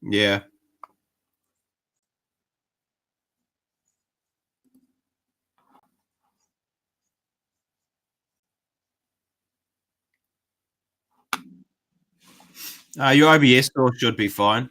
Yeah. Your OBS score should be fine.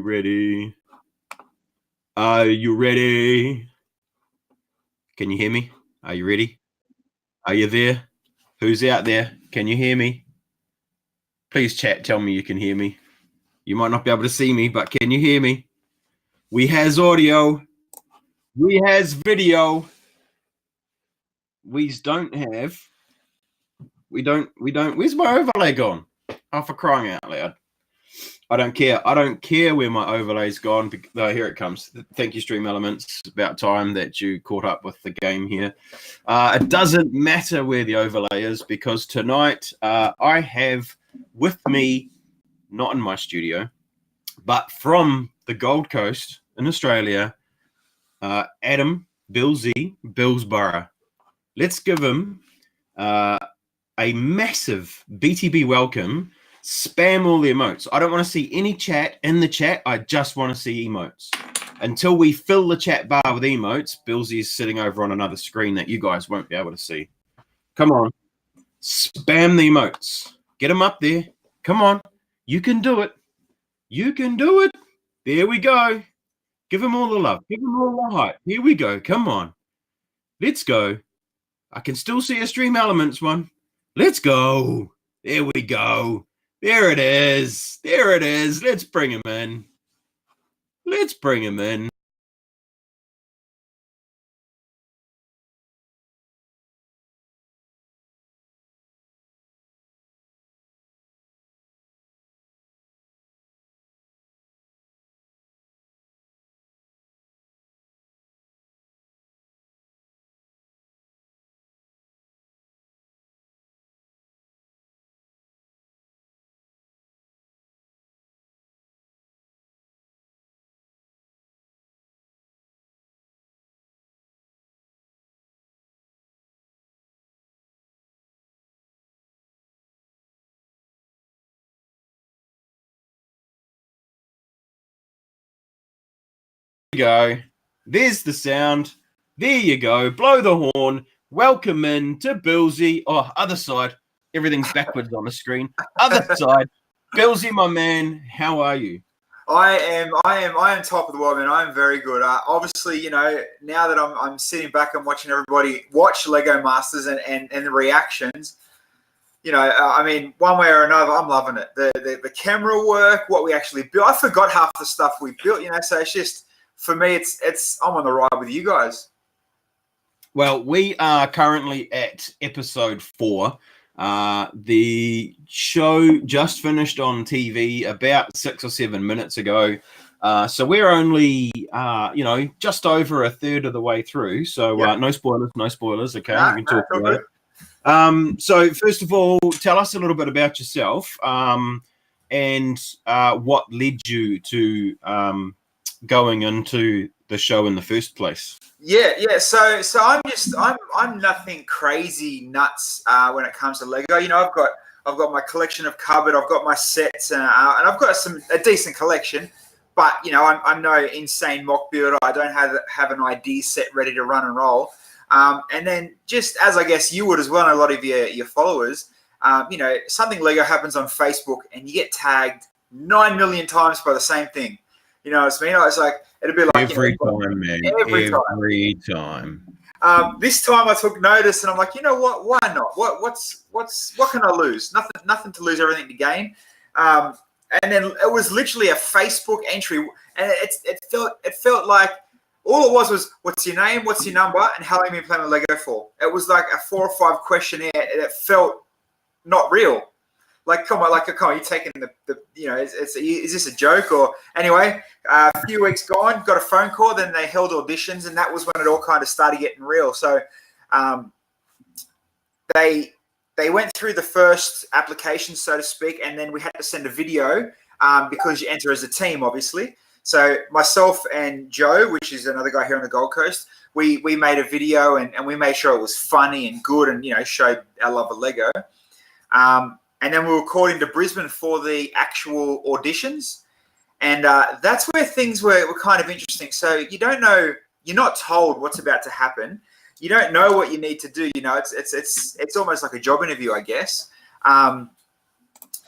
ready? Are you ready? Can you hear me? Are you ready? Are you there? Who's out there? Can you hear me? Please chat, tell me you can hear me. You might not be able to see me, but can you hear me? We has audio. We has video. We don't. Where's my overlay gone? Oh, for crying out loud. I don't care. I don't care where my overlay's gone. Oh, here it comes. Thank you, Stream Elements. It's about time that you caught up with the game here. It doesn't matter where the overlay is because tonight I have with me, not in my studio, but from the Gold Coast in Australia, Adam Bilsy Billsborough. Let's give him a massive BTB welcome. Spam all the emotes. I don't want to see any chat in the chat. I just want to see emotes. Until we fill the chat bar with emotes, Bilsy is sitting over on another screen that you guys won't be able to see. Come on. Spam the emotes. Get them up there. Come on. You can do it. You can do it. There we go. Give them all the love. Give them all the hype. Here we go. Come on. Let's go. I can still see a Stream Elements one. Let's go. There we go. There it is. There it is. Let's bring him in. Let's bring him in. Go. There's the sound. There you go. Blow the horn. Welcome in to Bilsy. Oh, other side. Everything's backwards on the screen. Other side. Bilsy, my man, how are you? I am top of the world, man. I am very good. Obviously, you know, now that I'm sitting back and watching everybody watch Lego Masters and the reactions, you know, I mean, one way or another, I'm loving it. The camera work, what we actually built. I forgot half the stuff we built, you know. So it's just, for me, it's I'm on the ride with you guys. Well, we are currently at episode 4. The show just finished on TV about 6 or 7 minutes ago. So we're only, you know, just over a third of the way through. So no spoilers. Okay, we can talk about it. So first of all, tell us a little bit about yourself and what led you to going into the show in the first place. Yeah. So I'm nothing crazy nuts when it comes to Lego. You know, I've got my collection of cupboard. I've got my sets, and I've got a decent collection. But you know, I'm no insane mock builder. I don't have an ID set ready to run and roll. And then just as I guess you would as well, and a lot of your followers, you know, something Lego happens on Facebook, and you get tagged 9 million times by the same thing. You know what I mean? It's like, it'll be like every time, man. Every time. This time I took notice, and I'm like, you know what? Why not? What can I lose? Nothing to lose, everything to gain. And then it was literally a Facebook entry, and it felt like all it was what's your name, what's your number, and how long have you been playing with Lego for? It was like a 4 or 5 questionnaire, and it felt not real. Like, come on, you're taking the you know, is this a joke? Or anyway, a few weeks gone, got a phone call, then they held auditions, and that was when it all kind of started getting real. So they went through the first application, so to speak, and then we had to send a video because you enter as a team, obviously. So myself and Joe, which is another guy here on the Gold Coast, we made a video and we made sure it was funny and good and, you know, showed our love of Lego. And then we were called into Brisbane for the actual auditions. And that's where things were kind of interesting. So you don't know, you're not told what's about to happen. You don't know what you need to do. You know, it's almost like a job interview, I guess.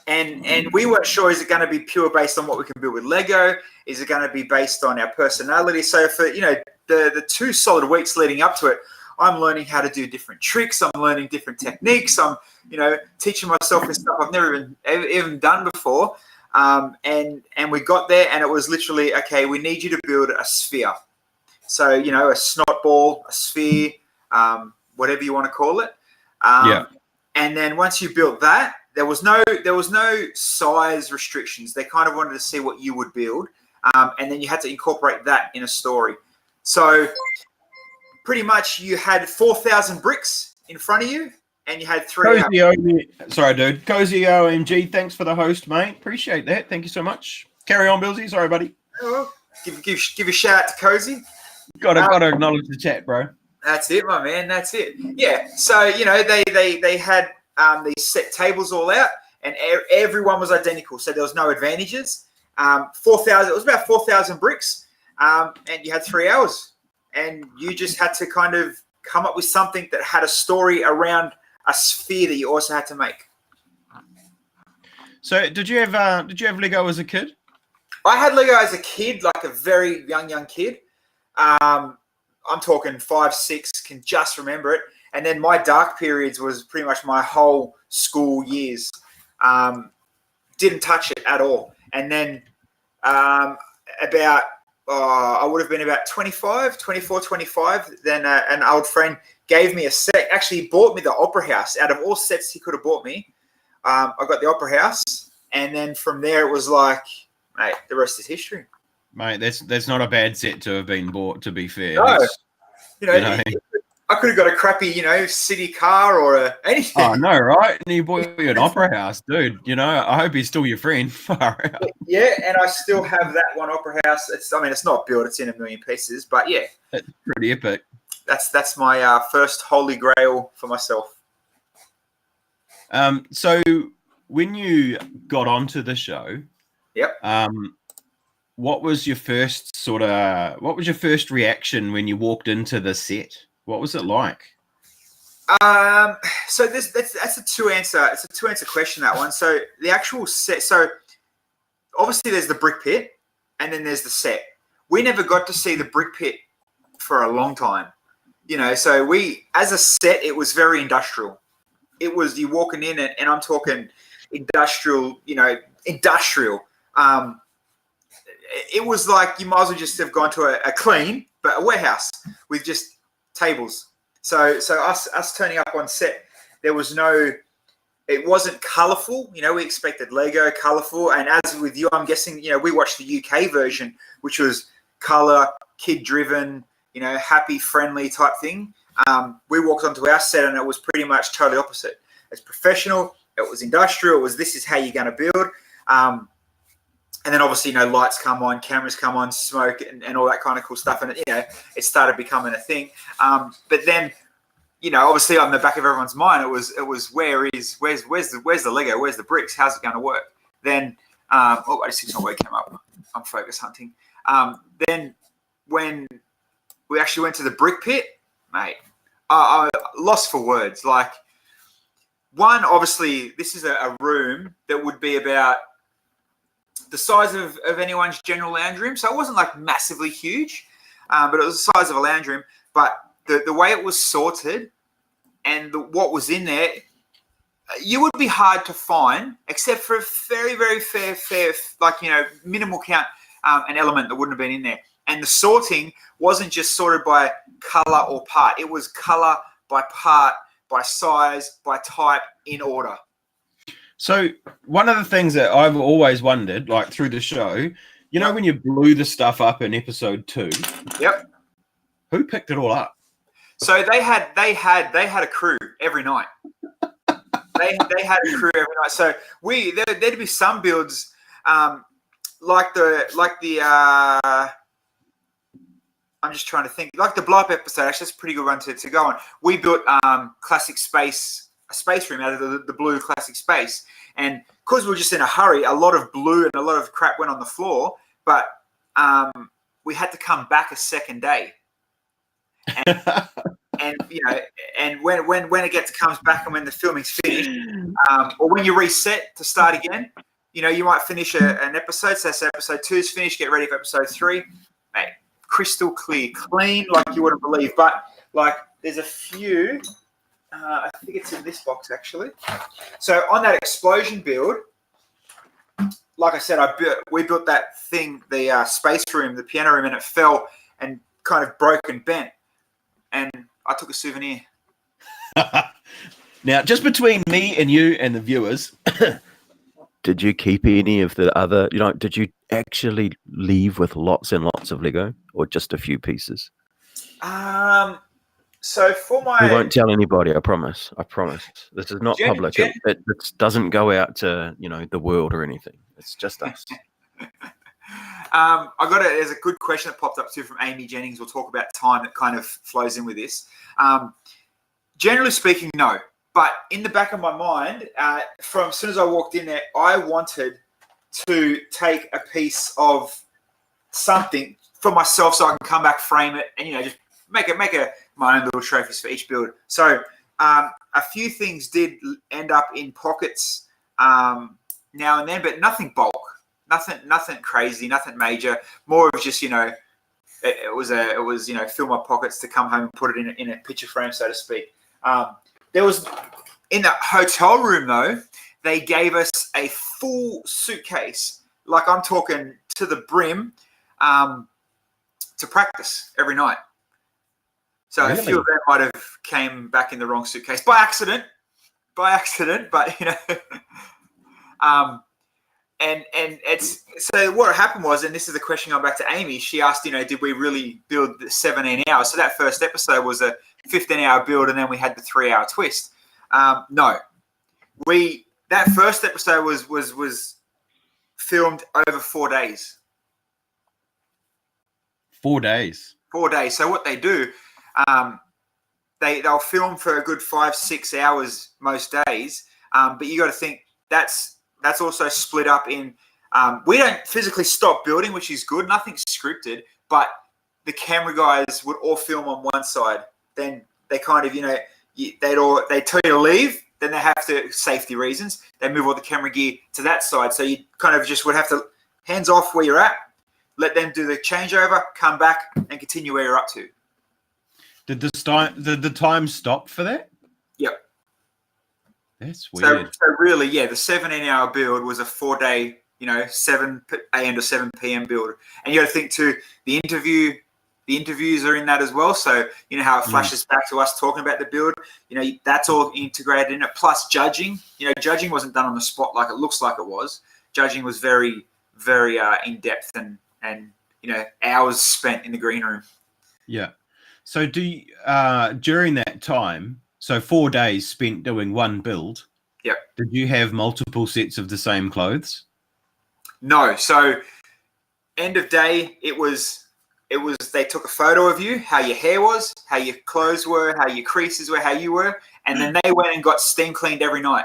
And we weren't sure, is it going to be pure based on what we can build with Lego? Is it going to be based on our personality? So for, the 2 solid weeks leading up to it, I'm learning how to do different tricks. I'm learning different techniques. I'm, teaching myself and stuff I've never even done before. And we got there, and it was literally, okay, we need you to build a sphere. So, a snot ball, a sphere, whatever you want to call it. And then once you built that, there was no size restrictions. They kind of wanted to see what you would build, and then you had to incorporate that in a story. So pretty much you had 4,000 bricks in front of you, and you had 3 hours. Sorry, dude. Cozy OMG, thanks for the host, mate. Appreciate that. Thank you so much. Carry on, Bilsy. Sorry, buddy. Oh, give a shout out to Cozy. Gotta acknowledge the chat, bro. That's it, my man. That's it. Yeah. So they had these set tables all out, and everyone was identical. So there was no advantages. 4,000. It was about 4,000 bricks, and you had 3 hours, and you just had to kind of come up with something that had a story around a sphere that you also had to make. So did you have Lego as a kid? I had Lego as a kid, like a very young kid. I'm talking 5, 6, can just remember it. And then my dark periods was pretty much my whole school years. Didn't touch it at all. And then I would have been about 24, 25. Then an old friend gave me a set, actually bought me the Opera House. Out of all sets he could have bought me, I got the Opera House. And then from there it was like, mate, the rest is history. Mate, that's not a bad set to have been bought, to be fair. No. I could have got a crappy, city car or anything. Oh, no, right? And you bought you an Opera House, dude. I hope he's still your friend. Yeah, and I still have that one Opera House. It's not built. It's in a million pieces. But, yeah. It's pretty epic. That's my first holy grail for myself. So when you got onto the show, yep. What was your first reaction when you walked into the set? What was it like? So that's a 2-answer. It's a 2-answer question, that one. So the actual set. So obviously there's the brick pit, and then there's the set. We never got to see the brick pit for a long time. So we, as a set, it was very industrial. It was you walking in, and I'm talking industrial. Industrial. It was like you might as well just have gone to a clean, but a warehouse with just tables. So us turning up on set, there was no, it wasn't colourful. We expected Lego colourful, and as with you, I'm guessing we watched the UK version, which was colour, kid driven, happy, friendly type thing. We walked onto our set, and it was pretty much totally opposite. It's professional. It was industrial. It was, this is how you're going to build. And then obviously, lights come on, cameras come on, smoke, and all that kind of cool stuff. And, it started becoming a thing. But then, obviously on the back of everyone's mind, it was where's the Lego? Where's the bricks? How's it going to work? Then, I just see somewhere came up. I'm focus hunting. Then when we actually went to the brick pit, mate, I lost for words. Like, one, obviously, this is a room that would be about the size of anyone's general lounge room. So it wasn't like massively huge, but it was the size of a lounge room. But the way it was sorted and what was in there, you would be hard to find, except for a very, very fair, like, minimal count, an element that wouldn't have been in there. And the sorting wasn't just sorted by color or part. It was color by part, by size, by type, in order. So one of the things that I've always wondered, like through the show, when you blew the stuff up in episode 2, yep, who picked it all up? So they had a crew every night. they had a crew every night. So there'd be some builds, like the I'm just trying to think, like the blow up episode. Actually, that's a pretty good one to go on. We built classic space. A space room out of the blue classic space, and because we were just in a hurry, a lot of blue and a lot of crap went on the floor, but we had to come back a second day, and and when it comes back and when the filming's finished, or when you reset to start again, you might finish an episode. So episode 2 is finished. Get ready for episode 3. Mate, crystal clear, clean, like you wouldn't believe. But like, there's a few. I think it's in this box actually. So on that explosion build, like I said, we built that thing, the space room, the piano room, and it fell and kind of broke and bent. And I took a souvenir. Now, just between me and you and the viewers, did you keep any of the other, did you actually leave with lots and lots of Lego or just a few pieces? So for my... We won't tell anybody, I promise. This is not public. It doesn't go out to, the world or anything. It's just us. There's a good question that popped up too from Amy Jennings. We'll talk about time that kind of flows in with this. Generally speaking, no. But in the back of my mind, from as soon as I walked in there, I wanted to take a piece of something for myself so I can come back, frame it, and just make my own little trophies for each build. So a few things did end up in pockets now and then, but nothing bulk. Nothing crazy, nothing major. More of just, it was fill my pockets to come home and put it in a picture frame, so to speak. There was, in the hotel room though, they gave us a full suitcase, like I'm talking to the brim, to practice every night. So really? A few of them might have came back in the wrong suitcase by accident, but And it's so what happened was, and this is the question going back to Amy, she asked, did we really build the 17 hours? So that first episode was a 15-hour build, and then we had the 3-hour twist. No, that first episode was filmed over 4 days. 4 days. 4 days. So what they do, they'll film for a good 5-6 hours most days, but you got to think that's also split up in, we don't physically stop building, which is good. Nothing's scripted, but the camera guys would all film on one side. Then they kind of, they tell you to leave. Then they have to, safety reasons, they move all the camera gear to that side. So you kind of just would have to hands off where you're at, let them do the changeover, come back and continue where you're up to. Did the time stop for that? Yep. That's weird. So really, yeah, the 17-hour build was a 4-day, 7 a.m. to 7 p.m. build. And you got to think too, the interviews are in that as well. So, how it flashes back to us talking about the build, that's all integrated in it. Plus judging, judging wasn't done on the spot like it looks like it was. Judging was very, very in-depth and hours spent in the green room. Yeah. So during that time, so 4 days spent doing one build. Yep. Did you have multiple sets of the same clothes? No. So end of day, it was they took a photo of you, how your hair was, how your clothes were, how your creases were, how you were, and then they went and got steam cleaned every night.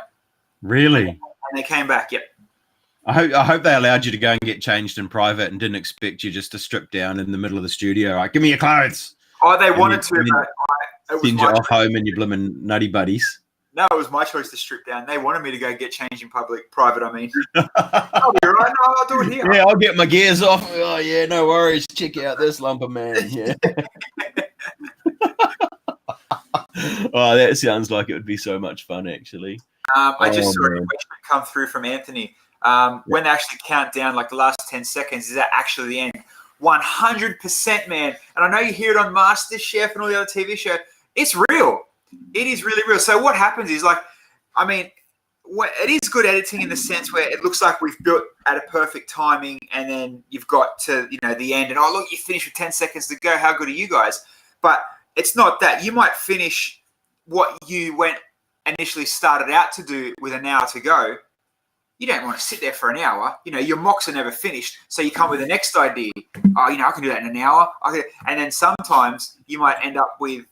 Really? And they came back. Yep. I hope they allowed you to go and get changed in private and didn't expect you just to strip down in the middle of the studio. Like, give me your clothes. Oh, they wanted to. Send you off home and your blooming nutty buddies. No, it was my choice to strip down. They wanted me to go get changed in private, I mean. I'll be right. No, I'll do it here. Yeah, I'll get my gears off. Oh, yeah, no worries. Check out this lump of man. Yeah. Oh, that sounds like it would be so much fun, actually. I just saw a question come through from Anthony. When they actually count down, like the last 10 seconds, is that actually the end? 100%, man. And I know you hear it on MasterChef and all the other TV shows. It's real. It is really real. So what happens is, it is good editing in the sense where it looks like we've built at a perfect timing, and then you've got to, the end, and look, you finished with 10 seconds to go. How good are you guys? But it's not that. You might finish what you initially started out to do with an hour to go. You don't want to sit there for an hour. Your mocks are never finished. So you come with the next idea. Oh, I can do that in an hour. And then sometimes you might end up with,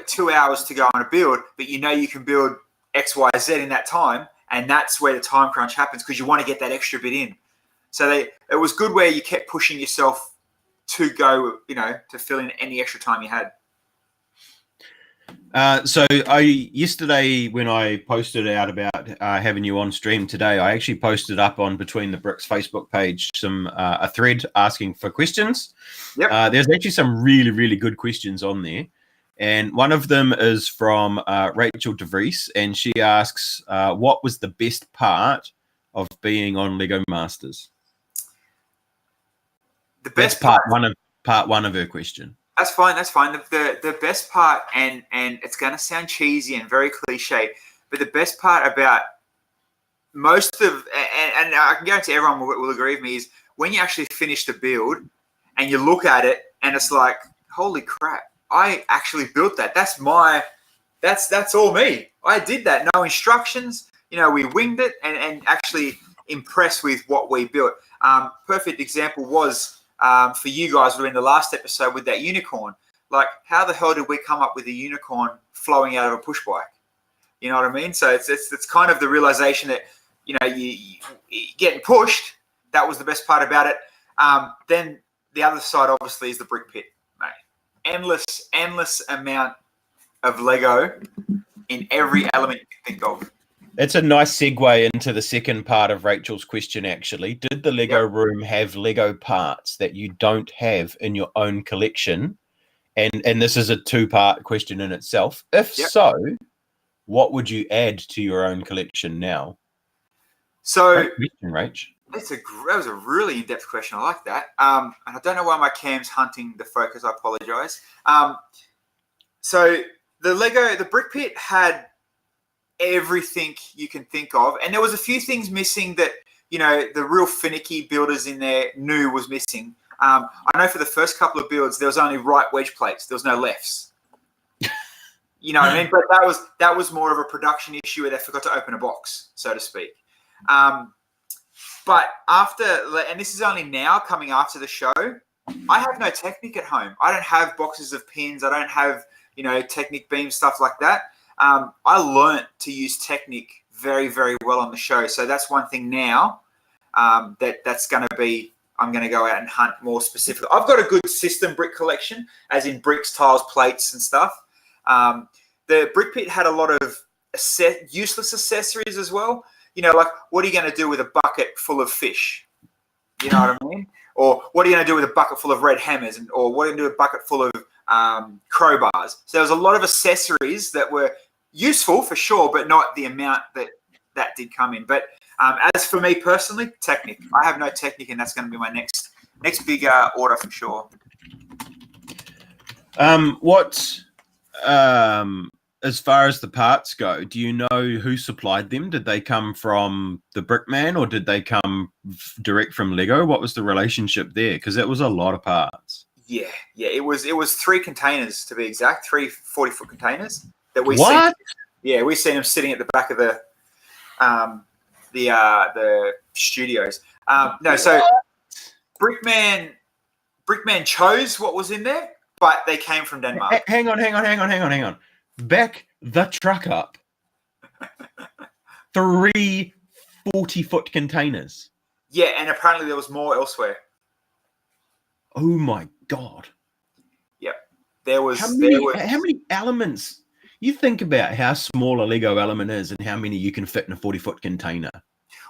2 hours to go on a build, but you can build X, Y, Z in that time. And that's where the time crunch happens because you want to get that extra bit in. So it was good where you kept pushing yourself to go, to fill in any extra time you had. So yesterday when I posted out about having you on stream today, I actually posted up on Between the Bricks Facebook page a thread asking for questions. Yep. There's actually some really, really good questions on there. And one of them is from Rachel DeVries, and she asks, what was the best part of being on Lego Masters? The best part one of her question. That's fine. That's fine. The best part, and it's going to sound cheesy and very cliche, but the best part about most of, and I can guarantee everyone will agree with me, is when you actually finish the build and you look at it and it's like, holy crap, I actually built that. That's all me. I did that. No instructions. We winged it and actually impressed with what we built. Perfect example was, for you guys, in the last episode with that unicorn. Like, how the hell did we come up with a unicorn flowing out of a push bike? You know what I mean? So it's kind of the realization that you getting pushed. That was the best part about it. Then the other side, obviously, is the brick pit, mate. Endless amount of Lego in every element you can think of. It's a nice segue into the second part of Rachel's question, actually. Did the Lego room have Lego parts that you don't have in your own collection? And this is a two-part question in itself. If so, what would you add to your own collection now? So, great question, Rach. That was a really in-depth question. I like that. And I don't know why my cam's hunting the focus. I apologize. So the brick pit had everything you can think of, and there was a few things missing that the real finicky builders in there knew was missing. I know for the first couple of builds there was only right wedge plates, there was no lefts. You know what I mean? But that was more of a production issue where they forgot to open a box, so to speak. But after, and this is only now coming after the show, I have no Technic at home. I don't have boxes of pins. I don't have Technic beams, stuff like that. I learnt to use Technic very, very well on the show. So that's one thing now that's going to be, I'm going to go out and hunt more specifically. I've got a good system brick collection, as in bricks, tiles, plates and stuff. The brick pit had a lot of useless accessories as well. Like, what are you going to do with a bucket full of fish? You know what I mean? Or what are you going to do with a bucket full of red hammers? Or what are you going to do with a bucket full of crowbars? So there was a lot of accessories that were useful for sure, but not the amount that did come in. But as for me personally, Technic. I have no Technic, and that's going to be my next big order for sure. As far as the parts go, do you know who supplied them? Did they come from the Brickman, or did they come direct from Lego? What was the relationship there? Because it was a lot of parts. Yeah. It was 3 containers to be exact, 3 40-foot containers that we What? We seen them sitting at the back of the studios. So Brickman chose what was in there, but they came from Denmark. Hang on. Back the truck up. 3 40-foot containers. Yeah, and apparently there was more elsewhere. Oh my God. Yep. There was how many elements? You think about how small a Lego element is and how many you can fit in a 40-foot container.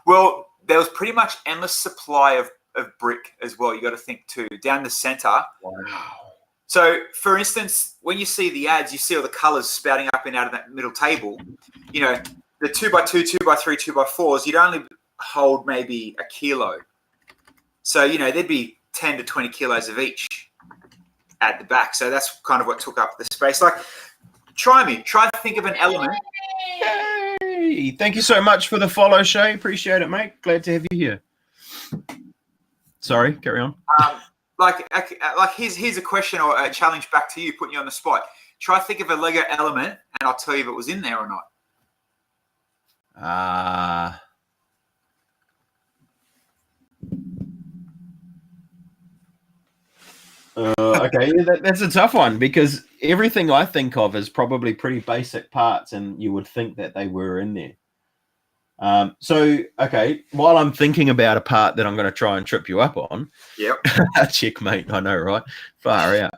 Well, there was pretty much endless supply of brick as well. You got to think too. Down the center. Wow. So, for instance, when you see the ads, you see all the colors spouting up and out of that middle table. The 2x2, 2x3, 2x4s, you'd only hold maybe a kilo. So, there'd be 10 to 20 kilos of each at the back. So that's kind of what took up the space. Like, try to think of an element. Hey, thank you so much for the follow, Shay. Appreciate it, mate. Glad to have you here. Sorry, carry on. Here's a question or a challenge back to you, putting you on the spot. Try to think of a Lego element, and I'll tell you if it was in there or not. Okay, that's a tough one, because everything I think of is probably pretty basic parts, and you would think that they were in there. While I'm thinking about a part that I'm going to try and trip you up on. Yep. Checkmate, I know, right? Far out.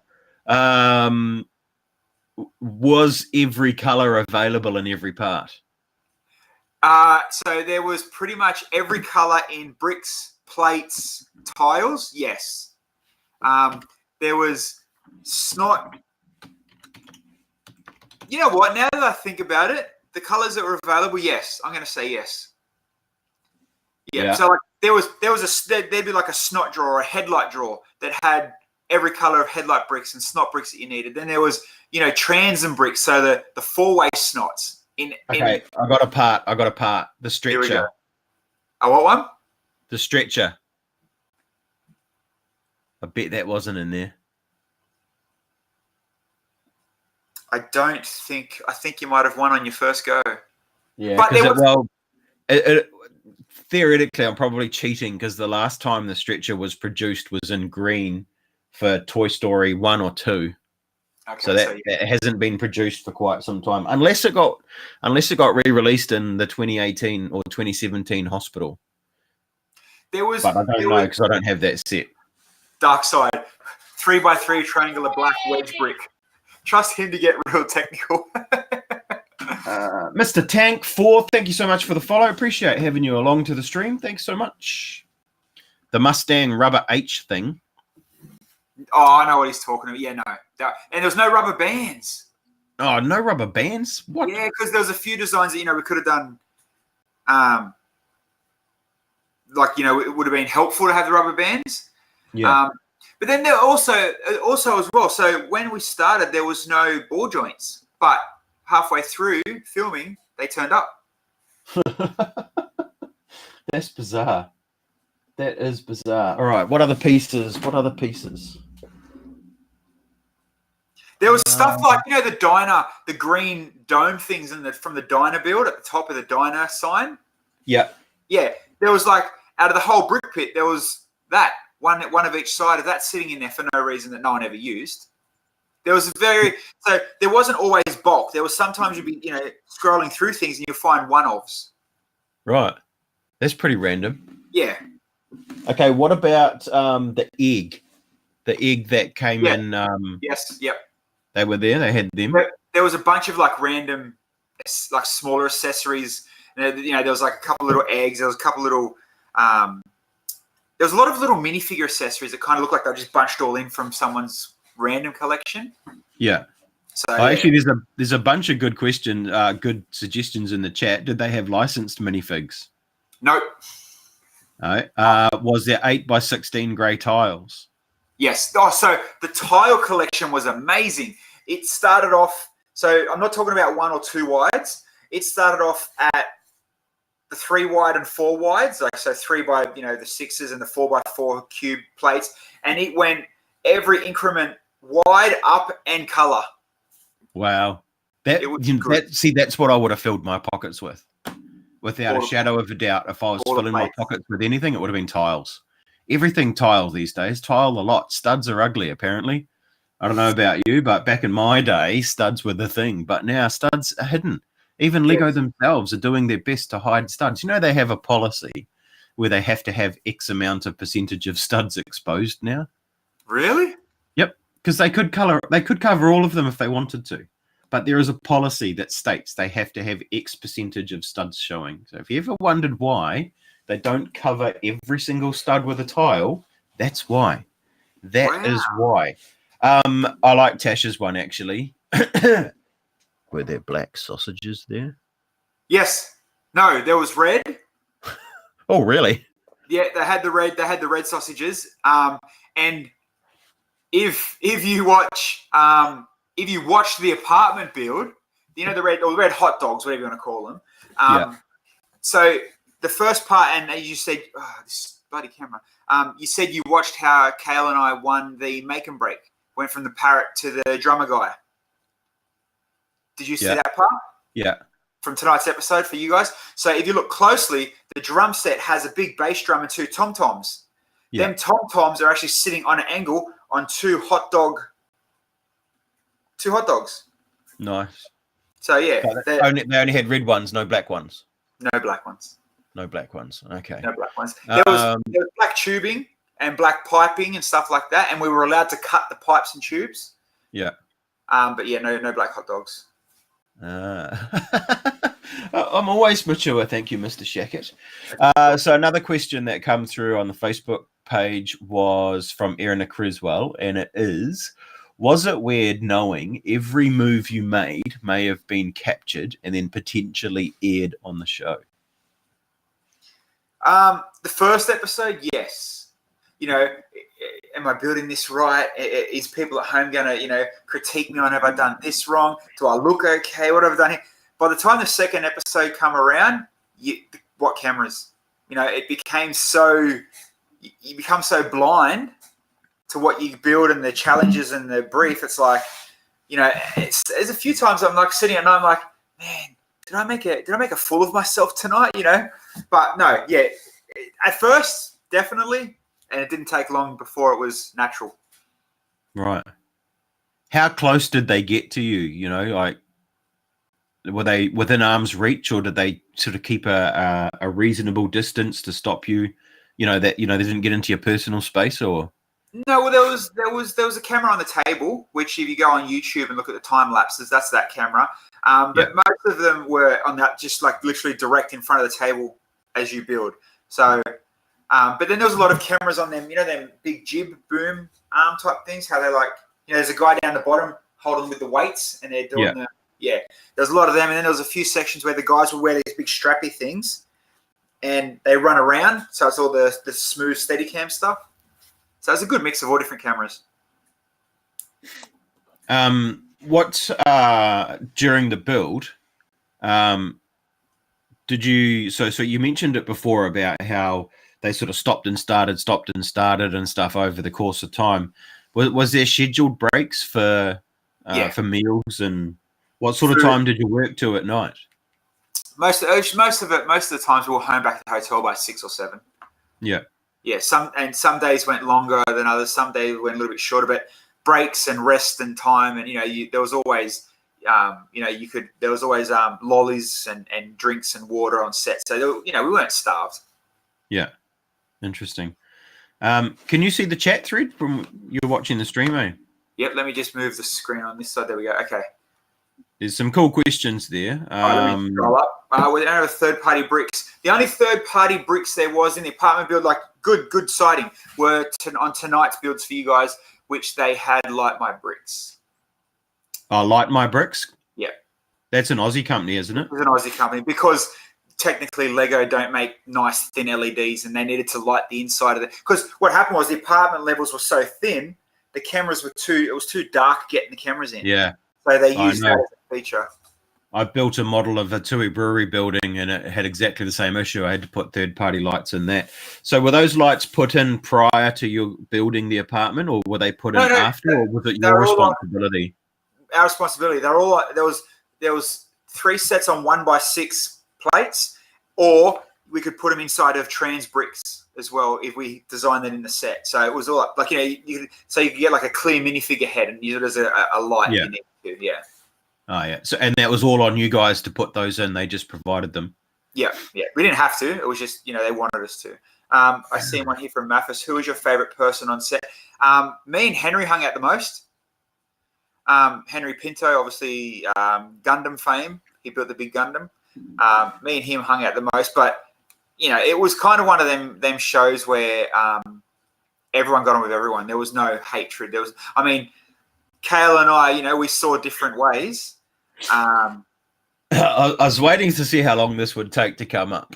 Was every color available in every part? So there was pretty much every color in bricks, plates, tiles. Yes. There was snot. You know what? Now that I think about it, the colors that were available, yes, I'm going to say yes. Yeah. So like there'd be like a snot drawer or a headlight drawer that had every color of headlight bricks and snot bricks that you needed. Then there was, transom bricks, so the 4-way snots. I got a part. The Here we go. stretcher. Oh, what one? The stretcher. I bet that wasn't in there. I think you might have won on your first go. Yeah, but theoretically, I'm probably cheating because the last time the stretcher was produced was in green for Toy Story 1 or 2. Okay, so that hasn't been produced for quite some time, unless it got re-released in the 2018 or 2017 hospital. But I don't know because I don't have that set. Dark Side, 3x3 triangular black wedge brick. Trust him to get real technical. Mr. Tank 4, thank you so much for the follow. Appreciate having you along to the stream. Thanks so much. The Mustang rubber H thing. Oh, I know what he's talking about. Yeah, no. And there was no rubber bands. Oh, no rubber bands? What? Yeah, because there was a few designs that, we could have done. It would have been helpful to have the rubber bands. Yeah. But then there also as well. So when we started, there was no ball joints. But halfway through filming, they turned up. That's bizarre. That is bizarre. All right. What other pieces? There was stuff like, the diner, the green dome things from the diner build at the top of the diner sign. Yeah. Yeah. There was like, out of the whole brick pit, there was that one of each side of that sitting in there for no reason that no one ever used. There was so there wasn't always bulk. There was sometimes you'd be, scrolling through things and you'll find one-offs. Right. That's pretty random. Yeah. Okay. What about the egg? The egg that came in. Yes. Yep. They were there. They had them. There was a bunch of like random, like smaller accessories. There was like a couple little eggs. There was a couple little. There was a lot of little minifigure accessories that kind of look like they were just bunched all in from someone's random collection. Yeah. So actually, there's a bunch of good suggestions in the chat. Did they have licensed minifigs? Nope. No. Was there 8x16 grey tiles? Yes. Oh, so the tile collection was amazing. It started off. So I'm not talking about 1 or 2 wides. It started off at the 3 wide and 4 wides, like so 3 by the 6s and the 4x4 cube plates, and it went every increment wide, up, and color. Wow, that's what I would have filled my pockets with, without a shadow of a doubt. If I was filling my pockets with anything, it would have been tiles. Everything tile these days. Tile a lot. Studs are ugly, apparently. I don't know about you, but back in my day, studs were the thing. But now studs are hidden. Even Lego themselves are doing their best to hide studs. They have a policy where they have to have X amount of percentage of studs exposed now. Really? Yep. Because they could cover all of them if they wanted to. But there is a policy that states they have to have X percentage of studs showing. So if you ever wondered why they don't cover every single stud with a tile, that's why. That is why. I like Tasha's one, actually. Were there black sausages there? Yes. No, there was red. Oh, really? Yeah, they had the red sausages. And if you watch the apartment build, the red hot dogs, whatever you want to call them. So the first part, and as you said, this bloody camera. You said you watched how Kale and I won the make and break. Went from the parrot to the drummer guy. Did you see that part? Yeah. From tonight's episode for you guys. So if you look closely, the drum set has a big bass drum and 2 tom-toms. Yeah. Them tom-toms are actually sitting on an angle on 2 hot dogs. Nice. So yeah. They only had red ones, no black ones. No black ones. Okay. No black ones. There was black tubing and black piping and stuff like that, and we were allowed to cut the pipes and tubes. Yeah. But yeah, no black hot dogs. I'm always mature, thank you, Mr. Shackett. So another question that come through on the Facebook page was from Erina Criswell, and it is, was it weird knowing every move you made may have been captured and then potentially aired on the show? The first episode, yes. You know, am I building this right? Is people at home going to, you know, critique me on have I done this wrong? Do I look okay? What have I done here? By the time the second episode come around, what cameras? You know, it became so, you become so blind to what you build and the challenges and the brief. It's like, you know, there's a few times I'm like sitting at night, I'm like, man, did I make a fool of myself tonight? You know, but no, yeah, at first, definitely. And it didn't take long before it was natural. Right. How close did they get to you? You know, like, were they within arm's reach, or did they sort of keep a reasonable distance to stop you? You know, that, you know, they didn't get into your personal space, or? No, well, there was a camera on the table, which if you go on YouTube and look at the time lapses, that's that camera. But most of them were on that, just like literally direct in front of the table as you build. So. But then there was a lot of cameras on them, you know, them big jib boom arm type things, how they like, you know, there's a guy down the bottom holding with the weights and they're doing there's a lot of them. And then there was a few sections where the guys would wear these big strappy things and they run around. So it's all the smooth Steadicam stuff. So it's a good mix of all different cameras. What, during the build, did you, so you mentioned it before about how they sort of stopped and started and stuff over the course of time. Was there scheduled breaks for meals, and what sort of time did you work to at night? Most of the times we were home back at the hotel by 6 or 7. Yeah. Yeah. Some days went longer than others. Some days went a little bit shorter, but breaks and rest and time. And, you know, there was always, there was always lollies and drinks and water on set. So, you know, we weren't starved. Yeah. Interesting. Can you see the chat thread from you're watching the stream, eh? Yep, let me just move the screen on this side. There we go. Okay. There's some cool questions there. Let me scroll up. We don't have third-party bricks. The only third-party bricks there was in the apartment build, like good sighting, were on tonight's builds for you guys, which they had Light My Bricks. Oh, Light My Bricks? Yeah. That's an Aussie company, isn't it? It's an Aussie company because technically Lego don't make nice thin LEDs and they needed to light the inside of it. Because what happened was the apartment levels were so thin, the cameras were it was too dark getting the cameras in. Yeah. So they used that as a feature. I built a model of a Tui brewery building and it had exactly the same issue. I had to put third-party lights in that. So were those lights put in prior to you building the apartment, or were they put in after, or was it your responsibility? Our responsibility. They're all there was 3 sets on 1x6 plates, or we could put them inside of trans bricks as well if we designed that in the set. So it was all like, you know, you could get like a clear minifigure head and use it as a light. Yeah. You need to, yeah. Oh yeah. So, and that was all on you guys to put those in. They just provided them. Yeah. We didn't have to. It was just, you know, they wanted us to. I see one here from Mathis. Who was your favorite person on set? Me and Henry hung out the most. Henry Pinto, obviously, Gundam fame. He built the big Gundam. Me and him hung out the most, but you know, it was kind of one of them shows where everyone got on with everyone. There was no hatred. Kale and I, you know, we saw different ways. I was waiting to see how long this would take to come up.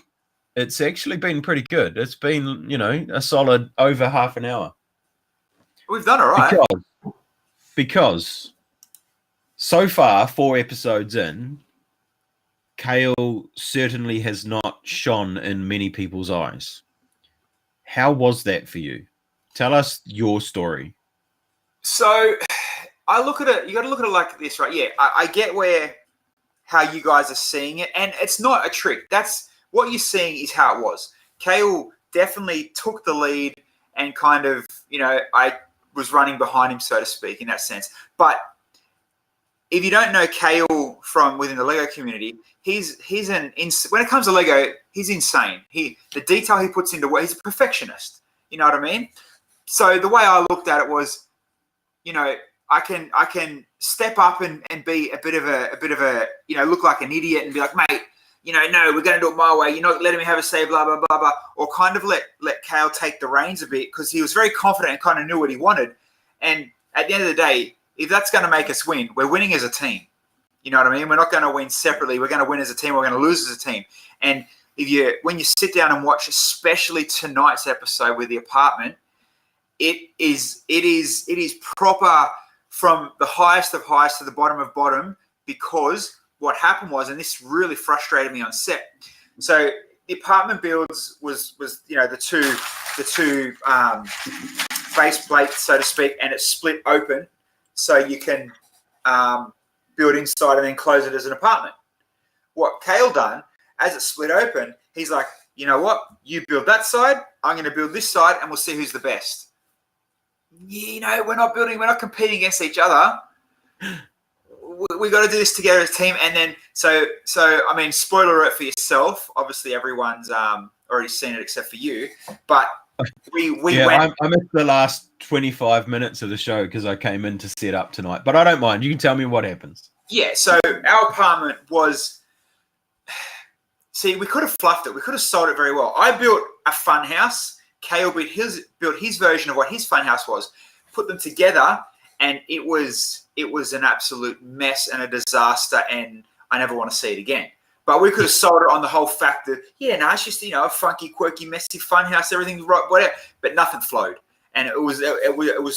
It's actually been pretty good. It's been, you know, a solid over half an hour. We've done all right. Because so far, 4 episodes in, Kale certainly has not shone in many people's eyes. How was that for you? Tell us your story. So I look at it, you got to look at it like this, right? Yeah, I get how you guys are seeing it, and it's not a trick. That's what you're seeing is how it was. Kale definitely took the lead and kind of, you know, I was running behind him, so to speak, in that sense. But if you don't know Kale from within the Lego community, when it comes to Lego, he's insane. The detail he puts into work, he's a perfectionist. You know what I mean? So the way I looked at it was, you know, I can step up and be a bit of a look like an idiot and be like, mate, no, we're going to do it my way. You're not letting me have a say, blah, blah, blah, blah. Or kind of let Kale take the reins a bit because he was very confident and kind of knew what he wanted. And at the end of the day, if that's going to make us win, we're winning as a team. You know what I mean? We're not going to win separately. We're going to win as a team. We're going to lose as a team. And when you sit down and watch, especially tonight's episode with the apartment, it is proper from the highest of highs to the bottom of bottom, because what happened was, and this really frustrated me on set. So the apartment builds was the two base plates, so to speak, and it's split open, so you can build inside and then close it as an apartment. What Kale done, as it split open, he's like, you know what? You build that side, I'm going to build this side, and we'll see who's the best. We're not competing against each other. We got to do this together as a team. And then, so I mean, spoiler alert for yourself. Obviously, everyone's already seen it except for you. But we went. I missed the last 25 minutes of the show because I came in to set up tonight. But I don't mind. You can tell me what happens. Yeah. So our apartment was. See, we could have fluffed it. We could have sold it very well. I built a fun house. Kale built his version of what his fun house was. Put them together, and it was an absolute mess and a disaster, and I never want to see it again. But we could have sold it on the whole fact that, it's just, a funky, quirky, messy fun house, everything's right, whatever. But nothing flowed. And it was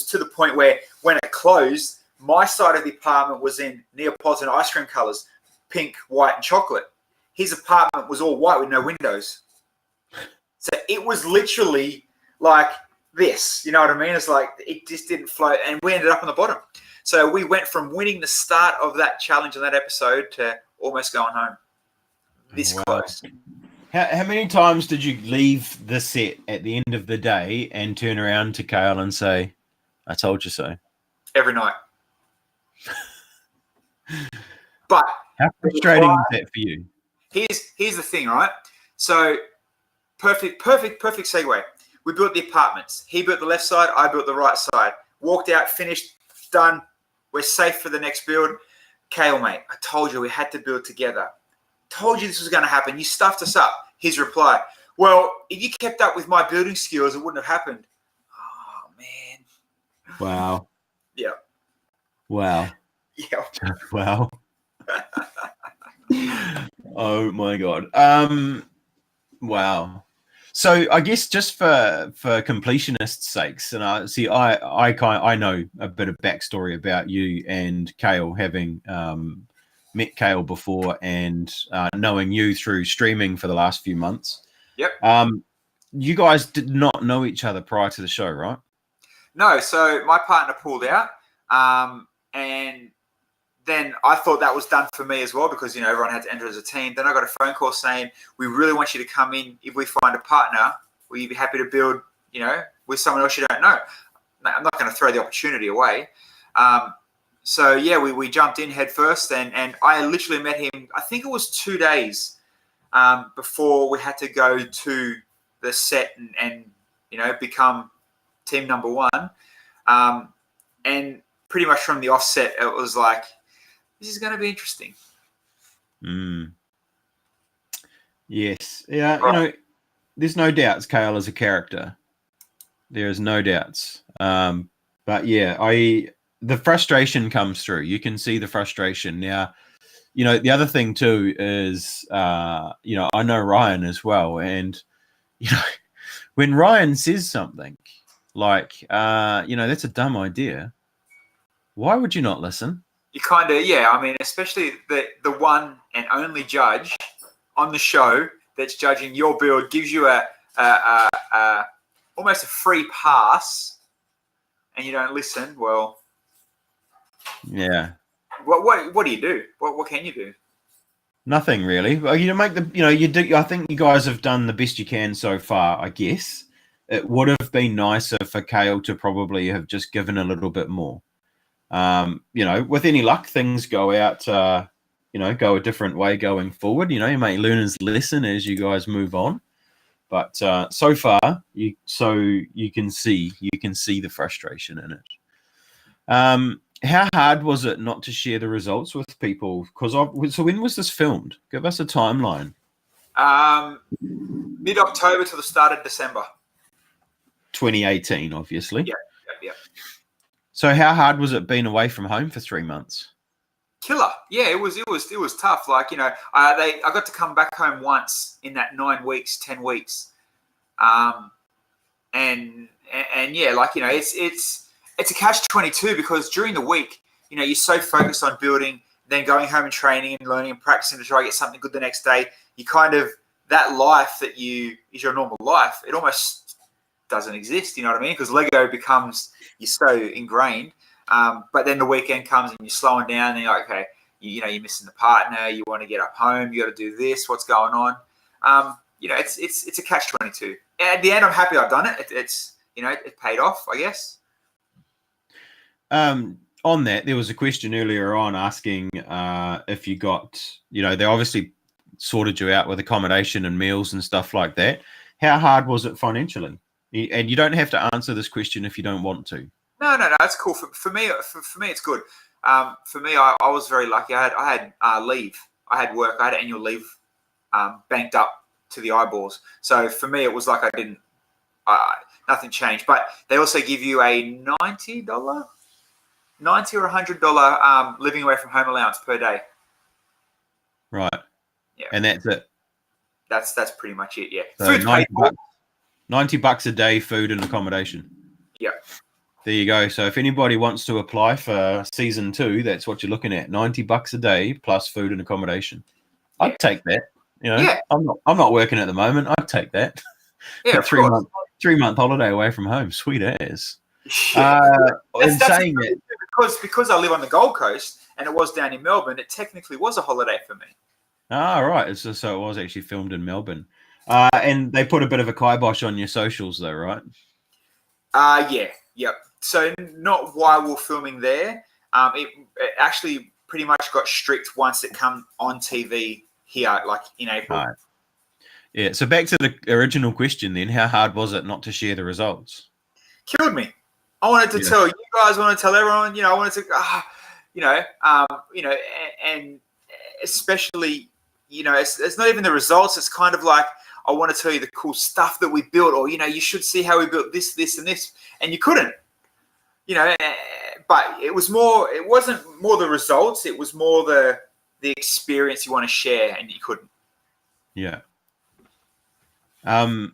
to the point where when it closed, my side of the apartment was in Neapolitan ice cream colors, pink, white, and chocolate. His apartment was all white with no windows. So it was literally like this, you know what I mean? It's like it just didn't flow, and we ended up on the bottom. So we went from winning the start of that challenge in that episode to almost going home. This close. How many times did you leave the set at the end of the day and turn around to Kale and say, I told you so? Every night. But how frustrating is that for you? Here's the thing, right? So perfect segue. We built the apartments. He built the left side. I built the right side. Walked out, finished, done. We're safe for the next build. Kale, mate, I told you we had to build together. Told you this was going to happen. You stuffed us up. His reply, well, if you kept up with my building skills, it wouldn't have happened. Oh, man. Wow. Yeah. Wow. Yeah. Wow. Oh, my God. Wow. So I guess just for completionists' sakes, and I know a bit of backstory about you and Kale, having met Kale before and knowing you through streaming for the last few months. Yep. You guys did not know each other prior to the show, right? No. So my partner pulled out, and then I thought that was done for me as well, because everyone had to enter as a team. Then I got a phone call saying, we really want you to come in. If we find a partner, will you be happy to build with someone else you don't know? I'm not going to throw the opportunity away. So yeah, we jumped in head first, and I literally met him, I think it was 2 days before we had to go to the set and become team number one. And pretty much from the offset, it was like, this is going to be interesting. Yes. Yeah. There's no doubts Kale is a character. There is no doubts. But yeah, the frustration comes through. You can see the frustration. Now, the other thing too is, I know Ryan as well. And, when Ryan says something like, that's a dumb idea, why would you not listen? You kind of, yeah. I mean, especially the one and only judge on the show that's judging your build gives you a almost a free pass, and you don't listen. Well, yeah. What do you do? What can you do? Nothing really. Well, you do. I think you guys have done the best you can so far. I guess it would have been nicer for Kale to probably have just given a little bit more. With any luck, things go out, go a different way going forward. You may learn his lesson as you guys move on. But so far, you can see the frustration in it. How hard was it not to share the results with people? So when was this filmed? Give us a timeline. Mid-October to the start of December. 2018, obviously. Yeah. So how hard was it being away from home for 3 months? Killer. Yeah, it was tough. Like, you know, I got to come back home once in that 9 weeks, 10 weeks. And yeah, like, you know, it's a catch-22 because during the week, you know, you're so focused on building, then going home and training and learning and practicing to try to get something good the next day. You kind of, that life that is your normal life, it almost doesn't exist. You know what I mean? Because Lego becomes, you're so ingrained. But then the weekend comes and you're slowing down and you're like, okay, you know, you're missing the partner. You want to get up home. You got to do this. What's going on? You know, it's a catch-22. At the end, I'm happy I've done it. It's, you know, it paid off, I guess. On that, there was a question earlier on asking if you got, you know, they obviously sorted you out with accommodation and meals and stuff like that. How hard was it financially? And you don't have to answer this question if you don't want to. No, it's cool. For me, it's good. For me, I was very lucky. I had leave. I had work. I had annual leave banked up to the eyeballs. So for me, it was like nothing changed. But they also give you a $90 or $100 living away from home allowance per day. Right. Yeah. And that's it. That's pretty much it. Yeah. So Food's paid for. $90 a day, food and accommodation. Yeah. There you go. So if anybody wants to apply for season 2, that's what you're looking at: $90 a day plus food and accommodation. Yeah. I'd take that. You know, yeah. I'm not working at the moment. I'd take that. Yeah, a 3-month holiday away from home. Sweet as. Saying that, because I live on the Gold Coast and it was down in Melbourne, it technically was a holiday for me. Ah, right. So it was actually filmed in Melbourne. And they put a bit of a kibosh on your socials, though, right? Yeah. Yep. So not while we're filming there. It actually pretty much got strict once it come on TV here, like in April. Right. Yeah. So back to the original question then: how hard was it not to share the results? Killed me. I wanted to tell you guys. Want to tell everyone. You know, I wanted to. And especially, you know, it's not even the results. It's kind of like, I want to tell you the cool stuff that we built, or, you know, you should see how we built this, and this, and you couldn't, you know. But it wasn't more the results. It was more the experience you want to share, and you couldn't. Yeah. So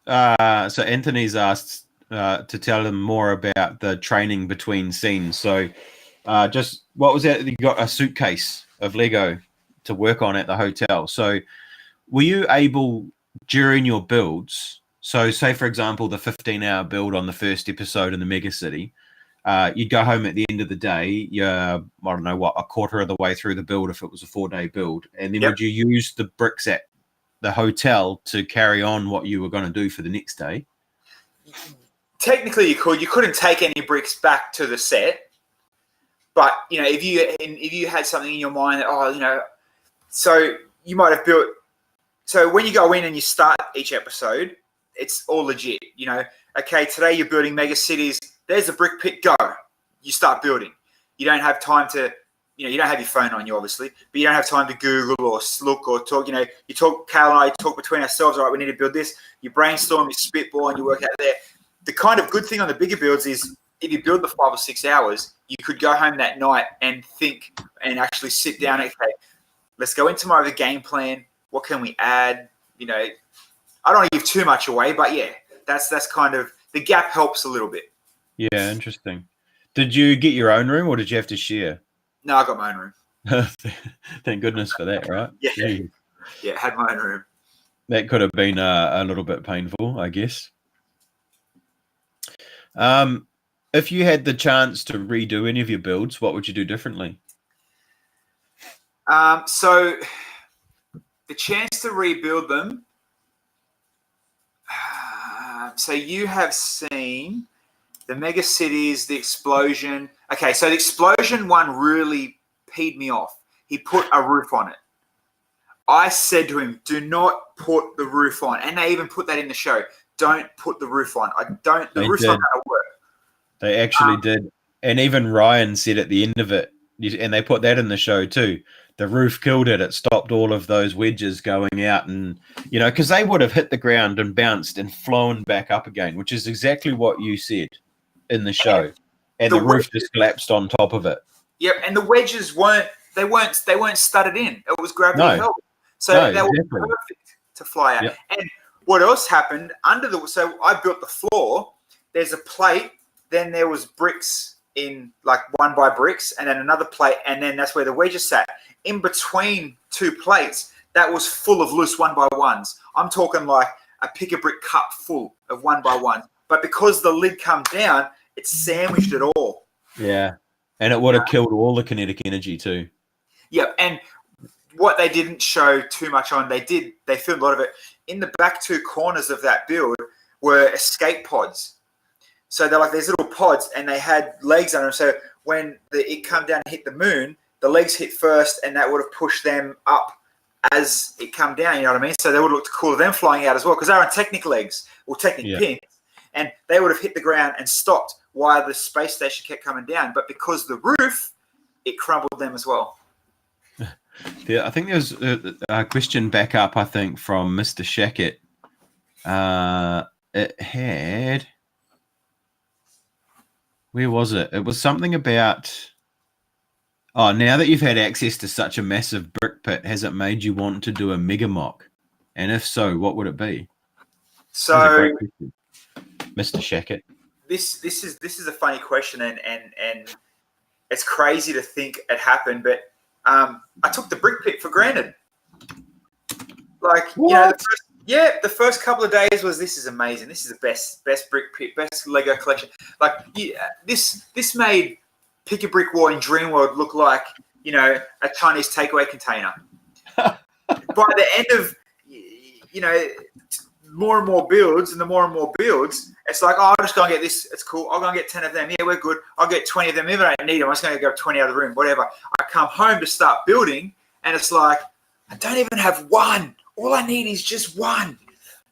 Anthony's asked to tell them more about the training between scenes. So just what was that? You got a suitcase of Lego to work on at the hotel. So were you able during your builds, so say for example the 15-hour build on the first episode in the mega city, you'd go home at the end of the day, you're, I don't know what, a quarter of the way through the build if it was a 4-day build, and then would you use the bricks at the hotel to carry on what you were going to do for the next day? Technically you couldn't take any bricks back to the set, but, you know, if you had something in your mind that, oh, you know, so you might have built. So when you go in and you start each episode, it's all legit. You know, okay, today you're building mega cities. There's a brick pit, go. You start building. You don't have time to, you know, you don't have your phone on you, obviously, but you don't have time to Google or look or talk. You know, you talk, Cal and I talk between ourselves, all right, we need to build this. You brainstorm, you spitball, and you work out there. The kind of good thing on the bigger builds is if you build the 5 or 6 hours, you could go home that night and think and actually sit down and, okay, let's go in tomorrow with a game plan. What can we add? You know, I don't want to give too much away, but yeah, that's kind of, the gap helps a little bit. Yeah, interesting. Did you get your own room or did you have to share? No, I got my own room. Thank goodness for that, right? Yeah, had my own room. That could have been a little bit painful, I guess. If you had the chance to redo any of your builds, what would you do differently? So the chance to rebuild them. So you have seen the mega cities, the explosion. Okay, so the explosion one really peed me off. He put a roof on it. I said to him, do not put the roof on. And they even put that in the show. Don't put the roof on. The roof's not going to work. They actually did. And even Ryan said at the end of it, and they put that in the show too, the roof killed it. It stopped all of those wedges going out, and because they would have hit the ground and bounced and flown back up again, which is exactly what you said in the show. And the roof just collapsed on top of it. Yep, and the wedges weren't studded in. It was gravity held, so they were perfect to fly out. Yep. And what else happened so I built the floor. There's a plate, then there was bricks in like 1 by bricks, and then another plate, and then that's where the wedges sat. In between 2 plates, that was full of loose 1 by 1s. I'm talking like a pick a brick cup full of 1 by 1s. But because the lid come down, it sandwiched it all. Yeah, and it would have killed all the kinetic energy too. Yep, and what they didn't show too much on, they filmed a lot of it. In the back 2 corners of that build were escape pods. So they're like these little pods, and they had legs on them. So when it come down and hit the moon, the legs hit first, and that would have pushed them up as it come down. You know what I mean? So they would have looked cool, them flying out as well, because they were on Technic legs or Technic pins, and they would have hit the ground and stopped while the space station kept coming down. But because the roof, it crumbled them as well. I think there's a question back up, I think, from Mr. Shackett. It had... Where was it? It was something about... Oh, now that you've had access to such a massive brick pit, has it made you want to do a mega mock? And if so, what would it be? So, Mr. Shackett. This is a funny question, and it's crazy to think it happened, but I took the brick pit for granted. Like, what? the first couple of days was, this is amazing. This is the best brick pit, best Lego collection. Like, this made Pick a Brick War in Dreamworld look like, a Chinese takeaway container. By the end of, more and more builds, and the more and more builds, it's like, I'll just go and get this. It's cool. I'll go and get 10 of them. Yeah, we're good. I'll get 20 of them. Even if I don't need them, I'm just going to go 20 out of the room, whatever. I come home to start building, and it's like, I don't even have one. All I need is just one,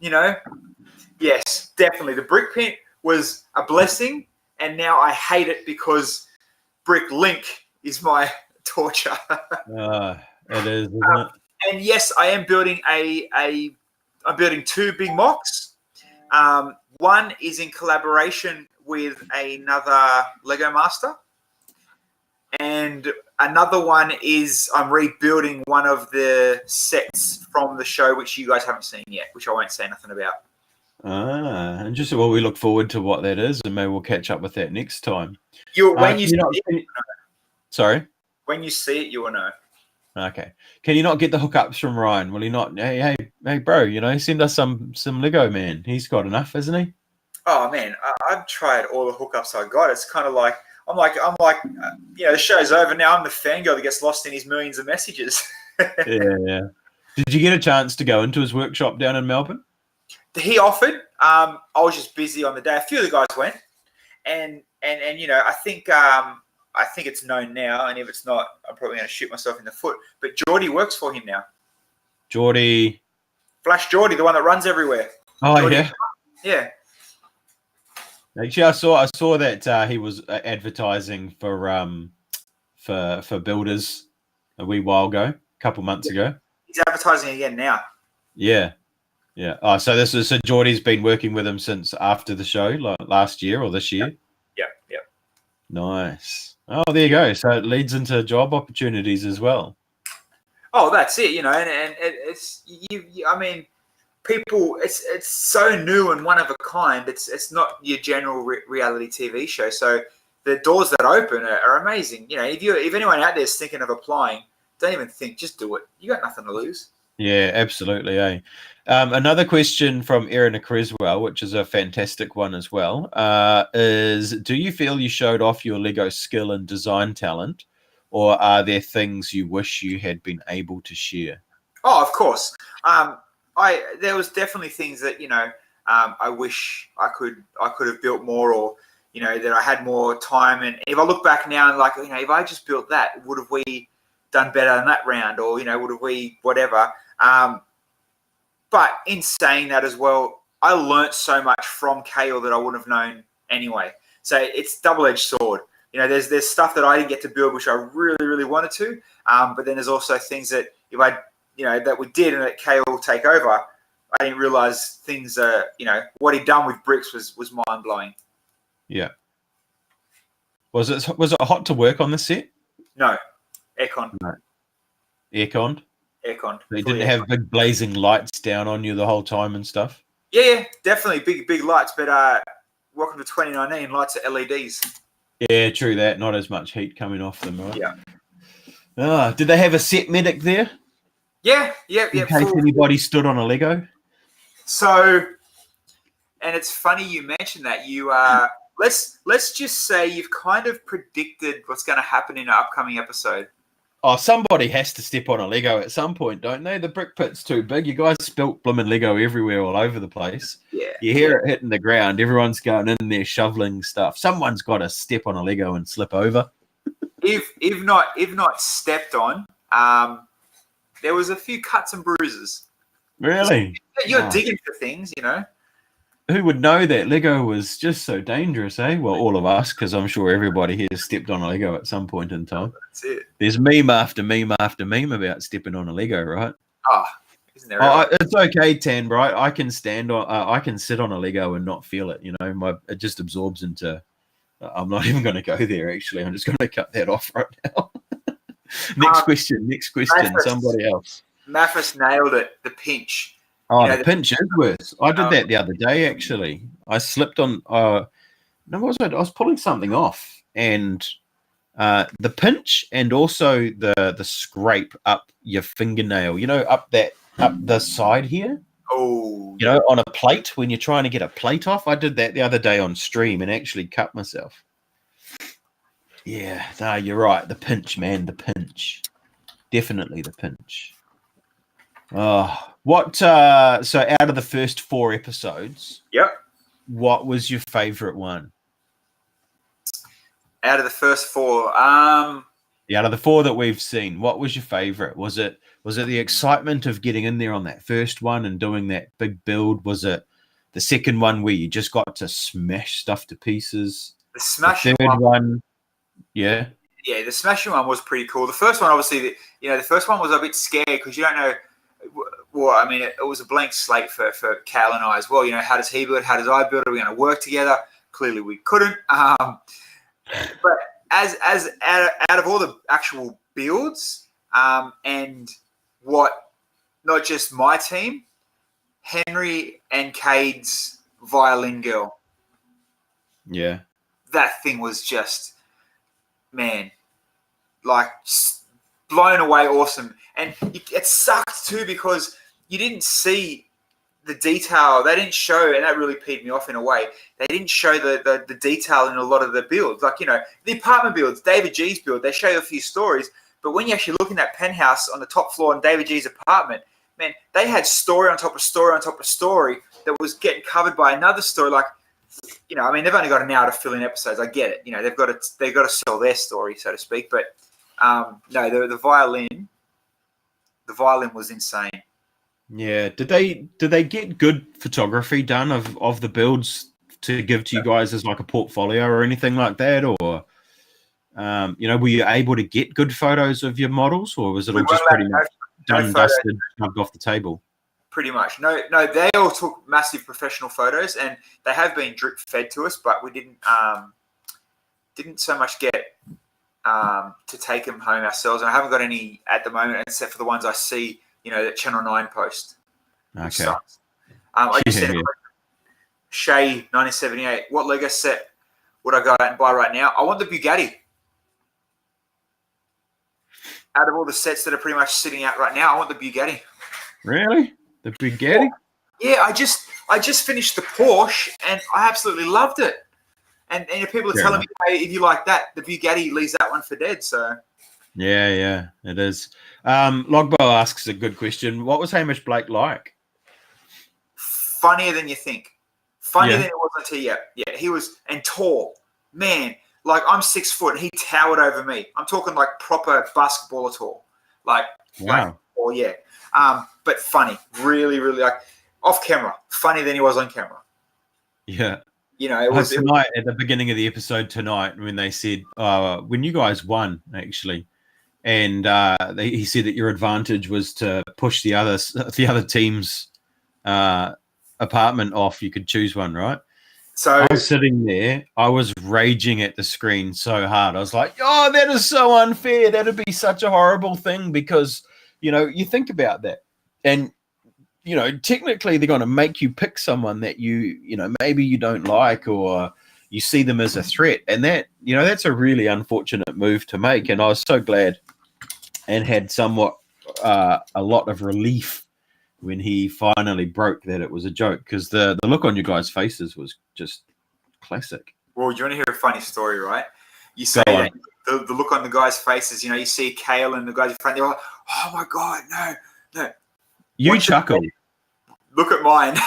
Yes, definitely. The brick pit was a blessing, and now I hate it because Brick Link is my torture. It is, isn't it? And yes, I am building I'm building 2 big mocks. One is in collaboration with another Lego master, and another one is I'm rebuilding one of the sets from the show, which you guys haven't seen yet, which I won't say nothing about. Interesting. Well, we look forward to what that is, and maybe we'll catch up with that next time. Sorry? When you see it, you will know. Okay. Can you not get the hookups from Ryan? Will he not? Hey, bro, send us some Lego, man. He's got enough, isn't he? Oh man, I've tried all the hookups I got. It's kind of like I'm like the show's over now. I'm the fangirl that gets lost in his millions of messages. Yeah. Did you get a chance to go into his workshop down in Melbourne? He offered. I was just busy on the day. A few of the guys went, and I think it's known now, and if it's not, I'm probably going to shoot myself in the foot. But Geordie works for him now. Geordie, Flash Geordie, the one that runs everywhere. Oh, Geordie. yeah. Yeah. Actually, I saw that he was advertising for builders a wee while ago, a couple months ago. He's advertising again now. Yeah. Oh, so Geordie's been working with him since after the show, like last year or this year. Yeah. Nice. Oh, there you go. So it leads into job opportunities as well. Oh, that's it. And it's I mean, people. It's so new and one of a kind. It's not your general reality TV show. So the doors that open are amazing. If anyone out there is thinking of applying, don't even think. Just do it. You got nothing to lose. Yeah, absolutely. Another question from Erin Creswell, which is a fantastic one as well, is do you feel you showed off your Lego skill and design talent, or are there things you wish you had been able to share? Oh, of course. There was definitely things that I wish I could have built more, or that I had more time. And if I look back now and if I just built that, would have we done better in that round, or would have we whatever. But in saying that as well, I learnt so much from Kale that I wouldn't have known anyway. So it's double-edged sword, there's stuff that I didn't get to build, which I really, really wanted to. But then there's also things that that we did and that Kay will take over. I didn't realize things. What he'd done with bricks was mind blowing. Yeah. Was it hot to work on the set? No, aircon. No. Aircon. Aircon. They didn't have big blazing lights down on you the whole time and stuff. Yeah, definitely big lights. But welcome to 2019. Lights are LEDs. Yeah, true that. Not as much heat coming off them, right? Yeah. Did they have a set medic there? Yeah. In case anybody stood on a Lego? So, and it's funny you mentioned that. You let's just say you've kind of predicted what's going to happen in an upcoming episode. Oh, somebody has to step on a Lego at some point, don't they? The brick pit's too big. You guys spilt blooming Lego everywhere, all over the place. Yeah. You hear it hitting the ground. Everyone's going in there shoveling stuff. Someone's got to step on a Lego and slip over. If not stepped on, there was a few cuts and bruises. Really? You're digging for things, Who would know that Lego was just so dangerous, eh? Well, all of us, because I'm sure everybody here has stepped on a Lego at some point in time. That's it. There's meme after meme after meme about stepping on a Lego, right? Oh, isn't there? Really? It's okay, Tan, right? I can I can sit on a Lego and not feel it. It just absorbs into. I'm not even going to go there. Actually, I'm just going to cut that off right now. Next question. Mathis, somebody else. Mathis nailed it. The pinch. Oh, the pinch is worse. I did that the other day, actually. I slipped on... I was pulling something off, and the pinch and also the scrape up your fingernail, up the side here. Oh. On a plate, when you're trying to get a plate off. I did that the other day on stream and actually cut myself. Yeah, no, you're right. The pinch, man, the pinch. Definitely the pinch. Oh, so out of the first 4 episodes, yep, what was your favorite one? Out of the first 4, out of the 4 that we've seen, what was your favorite? Was it the excitement of getting in there on that first one and doing that big build? Was it the second one where you just got to smash stuff to pieces? The smashing third one, yeah. Yeah, the smashing one was pretty cool. The first one, obviously, the first one was a bit scary because you don't know. Well, I mean, it was a blank slate for Cal and I as well. How does he build? How does I build? Are we going to work together? Clearly, we couldn't. But as out of all the actual builds, and what, not just my team, Henry and Cade's violin girl. Yeah, that thing was just, man, like blown away, awesome. And it sucked too because you didn't see the detail. They didn't show, and that really peed me off in a way. They didn't show the detail in a lot of the builds. Like, the apartment builds, David G's build, they show you a few stories. But when you actually look in that penthouse on the top floor in David G's apartment, man, they had story on top of story on top of story that was getting covered by another story. Like, I mean, they've only got an hour to fill in episodes. I get it. They've got to sell their story, so to speak. But no, the violin was insane. Yeah. Did they get good photography done of the builds to give to you guys as like a portfolio or anything like that? Or, were you able to get good photos of your models, or was it all just pretty much done and dusted, shoved off the table? Pretty much. No, they all took massive professional photos, and they have been drip fed to us, but we didn't so much get to take them home ourselves. And I haven't got any at the moment, except for the ones I see, that Channel 9 post. Okay. I just said, Shay 1978, what Lego set would I go out and buy right now? I want the Bugatti. Out of all the sets that are pretty much sitting out right now, I want the Bugatti. Really? The Bugatti? Yeah, I just finished the Porsche, and I absolutely loved it. And people are telling me, hey, if you like that, the Bugatti leaves that one for dead. So yeah, it is. Logbo asks a good question. What was Hamish Blake like? Funnier than you think. Funnier than it was until yeah, he was, and tall. Man, like I'm 6 foot and he towered over me. I'm talking like proper basketballer tall. Like, wow. But funny. Really, really like off camera. Funnier than he was on camera. Yeah. it was tonight at the beginning of the episode tonight when they said when you guys won actually, and he said that your advantage was to push the other team's apartment off. You could choose one, right? So I was sitting there. I was raging at the screen so hard. I was like, "Oh, that is so unfair. That'd be such a horrible thing." Because you think about that, and technically they're going to make you pick someone that maybe you don't like, or you see them as a threat, and that's a really unfortunate move to make. And I was so glad and had somewhat a lot of relief when he finally broke that it was a joke, because the look on you guys' faces was just classic. Well, do you want to hear a funny story, right? You say that the look on the guys' faces, you see Kale and the guys in front, they're like, oh my God, no. You chuckled. Look at mine.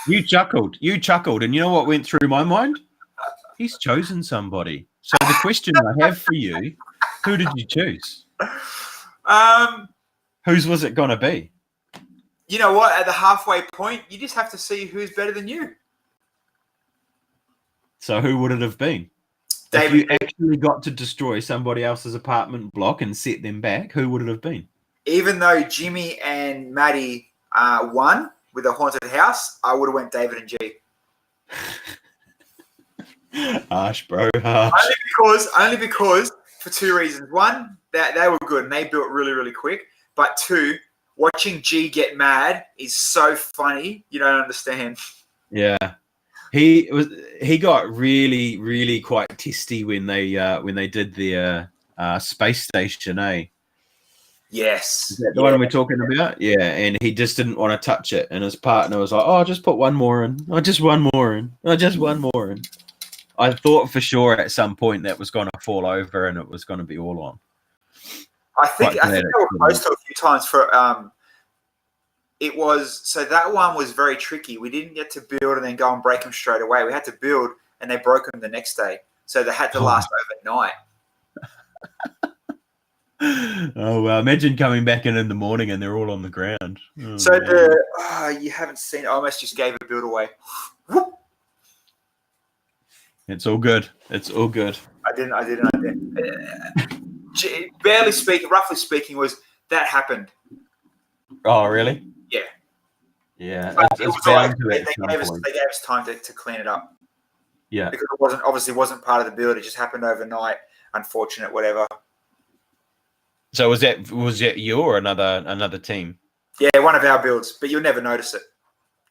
You chuckled. And you know what went through my mind? He's chosen somebody. So the question I have for you, who did you choose? Whose was it going to be? You know what? At the halfway point, you just have to see who's better than you. So who would it have been? David. If you actually got to destroy somebody else's apartment block and set them back, who would it have been? Even though Jimmy and Maddie won with a haunted house, I would have went David and G. Harsh, bro. Harsh. Only because for two reasons. One, that they were good and they built really, really quick. But two, watching G get mad is so funny. You don't understand. Yeah. He got really, really quite testy when they did the space station, eh? Yes. Is that the one we're talking about? Yeah, and he just didn't want to touch it, and his partner was like, "Oh, just put one more in. Oh, just one more in. Oh, just one more in." I thought for sure at some point that was going to fall over and it was going to be all on. I think they were close to a few times for it was, so that one was very tricky. We didn't get to build and then go and break them straight away. We had to build and they broke them the next day. So they had to last overnight. Oh, well, imagine coming back in the morning and they're all on the ground. Oh, so you haven't seen it. I almost just gave a build away. It's all good. It's all good. I didn't. Roughly speaking, was that happened. Oh, really? Yeah. Yeah. They gave us time to clean it up. Yeah. Because it wasn't part of the build. It just happened overnight. Unfortunate, whatever. So was that you or another team? Yeah, one of our builds, but you'll never notice it.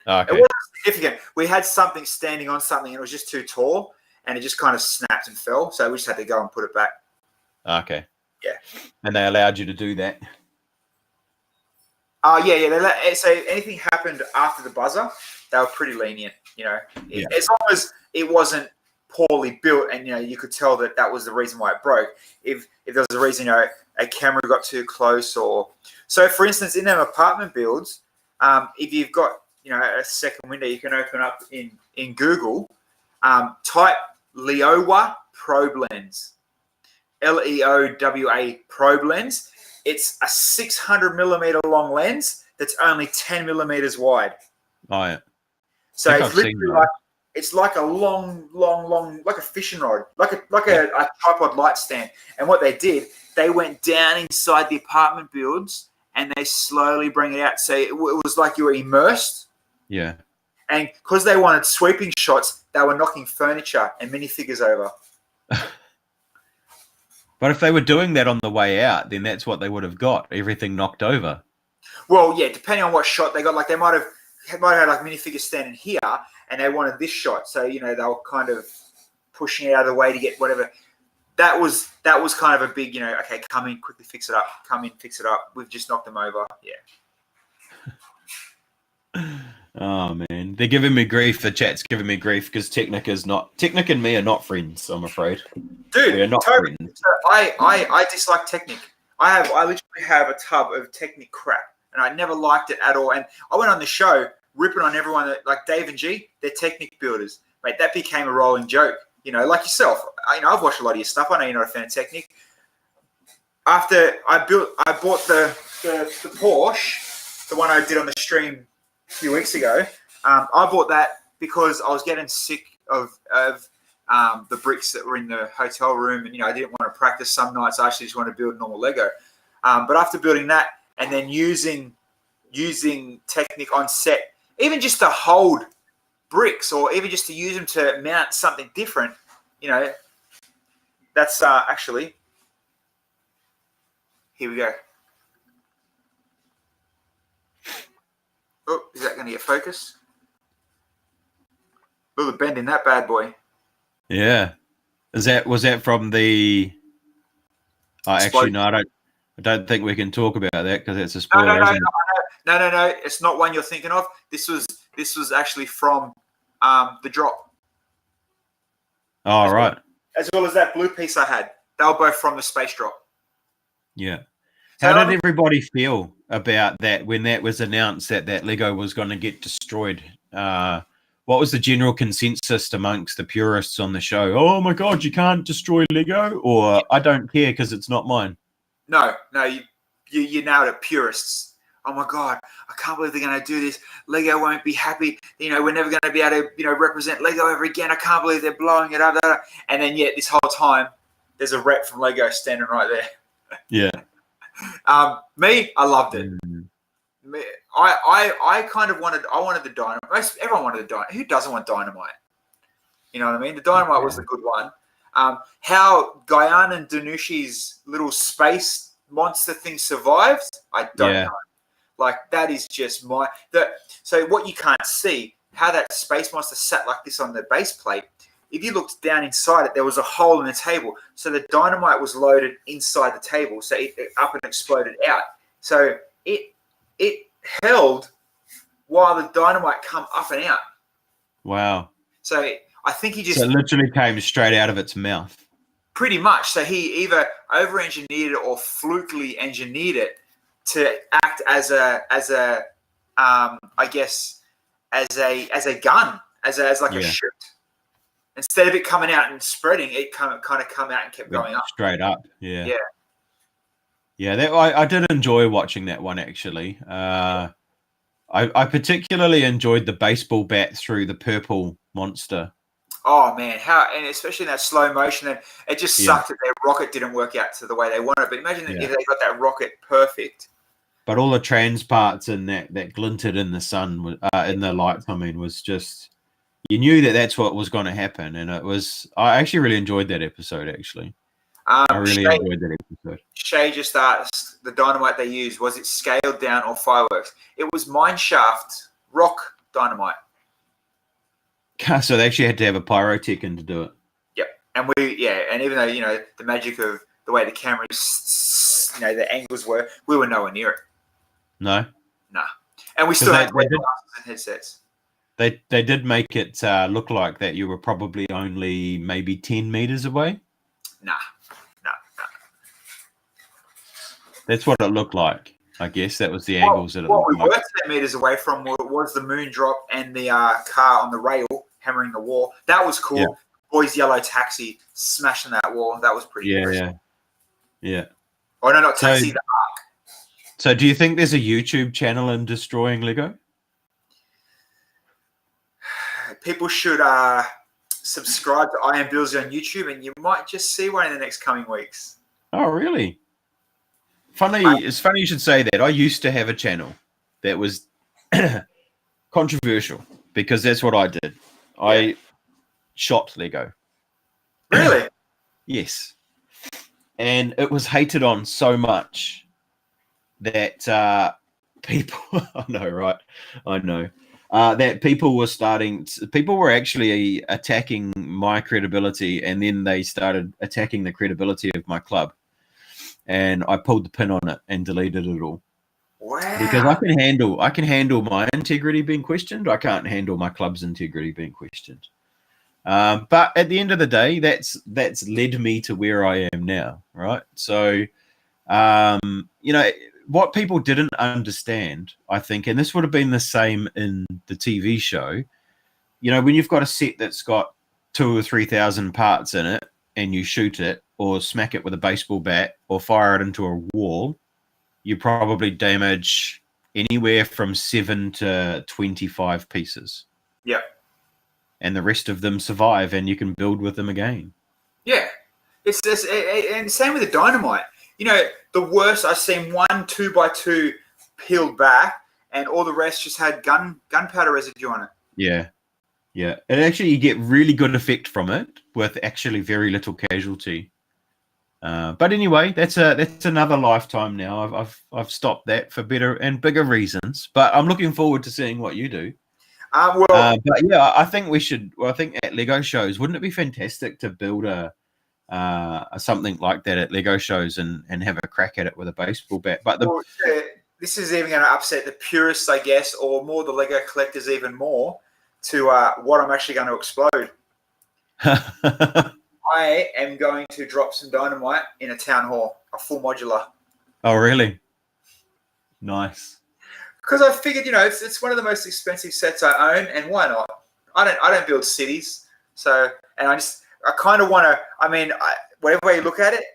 Okay. It wasn't significant. We had something standing on something and it was just too tall and it just kind of snapped and fell. So we just had to go and put it back. Okay. Yeah. And they allowed you to do that? Yeah. So anything happened after the buzzer, they were pretty lenient, as long as it wasn't poorly built and, you could tell that was the reason why it broke. If there was a reason, a camera got too close or... So, for instance, in them apartment builds, if you've got, a second window, you can open up in Google, type Leowa probe lens, Leowa probe lens. It's a 600 millimeter long lens that's only 10 millimeters wide. Oh, yeah. So it's literally it's like a long, like a fishing rod, like a tripod light stand. And what they did, they went down inside the apartment builds and they slowly bring it out. So it was like you were immersed. Yeah. And because they wanted sweeping shots, they were knocking furniture and minifigures over. But if they were doing that on the way out, then that's what they would have got, everything knocked over. Well, yeah, depending on what shot they got. Like they might have had like minifigures standing here and they wanted this shot. So, they were kind of pushing it out of the way to get whatever. That was kind of a big, okay, come in, quickly fix it up. Come in, fix it up. We've just knocked them over. Yeah. Oh, man. They're giving me grief. The chat's giving me grief because Technic and me are not friends, I'm afraid. Dude, we're not friends. So I dislike Technic. I literally have a tub of Technic crap and I never liked it at all. And I went on the show ripping on everyone that, like Dave and G, they're Technic builders. Mate, that became a rolling joke. Like yourself. I've watched a lot of your stuff. I know you're not a fan of Technic. After I bought the Porsche, the one I did on the stream a few weeks ago. I bought that because I was getting sick the bricks that were in the hotel room, and I didn't want to practice some nights. I actually just wanted to build normal Lego. But after building that and then using technique on set, even just to hold bricks or even just to use them to mount something different, that's actually, here we go. Oh, is that going to get focus? Look at the bend in that bad boy. Yeah. Was that from the? Oh, actually, no. I don't think we can talk about that because it's a spoiler. No. It's not one you're thinking of. This was actually from the drop. Oh, right. As well as that blue piece I had. They were both from the space drop. Yeah. How did everybody feel about that when that was announced that Lego was going to get destroyed? What was the general consensus amongst the purists on the show? Oh my God, you can't destroy Lego, or I don't care because it's not mine. No, you nailed it, purists. Oh my God, I can't believe they're going to do this. Lego won't be happy. We're never going to be able to, represent Lego ever again. I can't believe they're blowing it up. And then yet this whole time, there's a rep from Lego standing right there. Yeah. Me, I loved it. I kind of wanted the dynamite. Everyone wanted the dynamite. Who doesn't want dynamite? You know what I mean? The dynamite was the good one. How Guyana and Danushi's little space monster thing survived, I don't know. Like, that is just so what you can't see, how that space monster sat like this on the base plate. If you looked down inside it, there was a hole in the table. So the dynamite was loaded inside the table. So it up and exploded out. So it held while the dynamite come up and out. Wow. So I think he just... So it literally came straight out of its mouth. Pretty much. So he either over-engineered it or flukily engineered it to act as a gun, as a shoot. Instead of it coming out and spreading, it kind of come out and kept going up. Straight up, yeah. Yeah. Yeah, I did enjoy watching that one, actually. I particularly enjoyed the baseball bat through the purple monster. Oh, man. And especially in that slow motion. And it just sucked that their rocket didn't work out to the way they wanted. But imagine if they got that rocket perfect. But all the trans parts in that glinted in the sun, in the lights, was just... You knew that's what was going to happen, and I actually really enjoyed that episode, actually. I really enjoyed that episode. Shay just asked, the dynamite they used, was it scaled down or fireworks? It was mineshaft rock dynamite. So they actually had to have a pyrotechin to do it. Yep. And even though, the magic of the way the cameras, the angles were, we were nowhere near it. No? No. And we still had to wear glasses and headsets. They did make it look like that you were probably only maybe 10 meters away. Nah. That's what it looked like. I guess that was the angles that it looked like. What we were 10 meters away from was the moon drop and the car on the rail hammering the wall. That was cool. Yeah. Boys Yellow Taxi smashing that wall. That was pretty impressive. Yeah. Oh, no, not Taxi, the Ark. So do you think there's a YouTube channel in destroying Lego? People should subscribe to I Am Bilsy on YouTube, and you might just see one in the next coming weeks. Oh, really? It's funny you should say that. I used to have a channel that was controversial because that's what I did. Yeah. I shot Lego. Really? Yes. And it was hated on so much that people... I know, right? I know. That people were actually attacking my credibility, and then they started attacking the credibility of my club. And I pulled the pin on it and deleted it all. Wow. Because I can handle my integrity being questioned. I can't handle my club's integrity being questioned. But at the end of the day, that's led me to where I am now, right? So, what people didn't understand, I think, and this would have been the same in the TV show, when you've got a set that's got 2,000 or 3,000 parts in it, and you shoot it or smack it with a baseball bat or fire it into a wall, you probably damage anywhere from 7 to 25 pieces. Yeah. and the rest of them survive, and you can build with them again. Yeah, it's this, and same with the dynamite. You know, the worst I've seen 1 2x2 peeled back, and all the rest just had gunpowder residue on it. Yeah, yeah. And actually, you get really good effect from it with actually very little casualty. But anyway, that's another lifetime now. I've stopped that for better and bigger reasons. But I'm looking forward to seeing what you do. But yeah, I think we should. Well, I think at Lego shows, wouldn't it be fantastic to build a something like that at Lego shows and have a crack at it with a baseball bat? But this is even going to upset the purists, I guess, or more the Lego collectors even more to what I'm actually going to explode. I am going to drop some dynamite in a town hall, a full modular. Oh, really? Nice. Because I figured, it's one of the most expensive sets I own, and why not? I don't build cities, so I kind of want to. I mean, whatever way you look at it,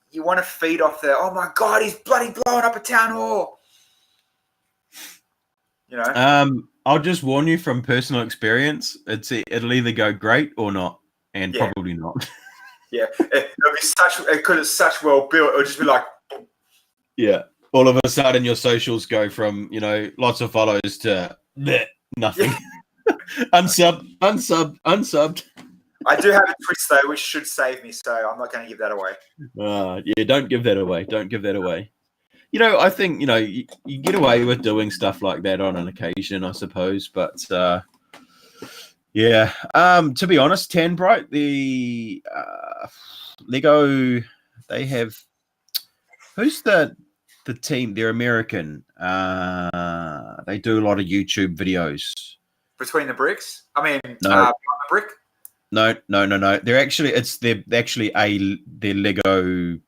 you want to feed off the. Oh my God, he's bloody blowing up a town hall. I'll just warn you from personal experience. It'll either go great or not, and probably not. Yeah, it'll be because it's such well built. It'll just be like, yeah. All of a sudden, your socials go from lots of follows to nothing. Unsubbed. I do have a twist though, which should save me, so I'm not going to give that away. Yeah, don't give that away. Don't give that away. I think you get away with doing stuff like that on an occasion, I suppose. But yeah, to be honest, Tanbright, the Lego, they have who's the team? They're American. They do a lot of YouTube videos. Between the bricks? I mean, no. Beyond the brick? No. They're actually they're Lego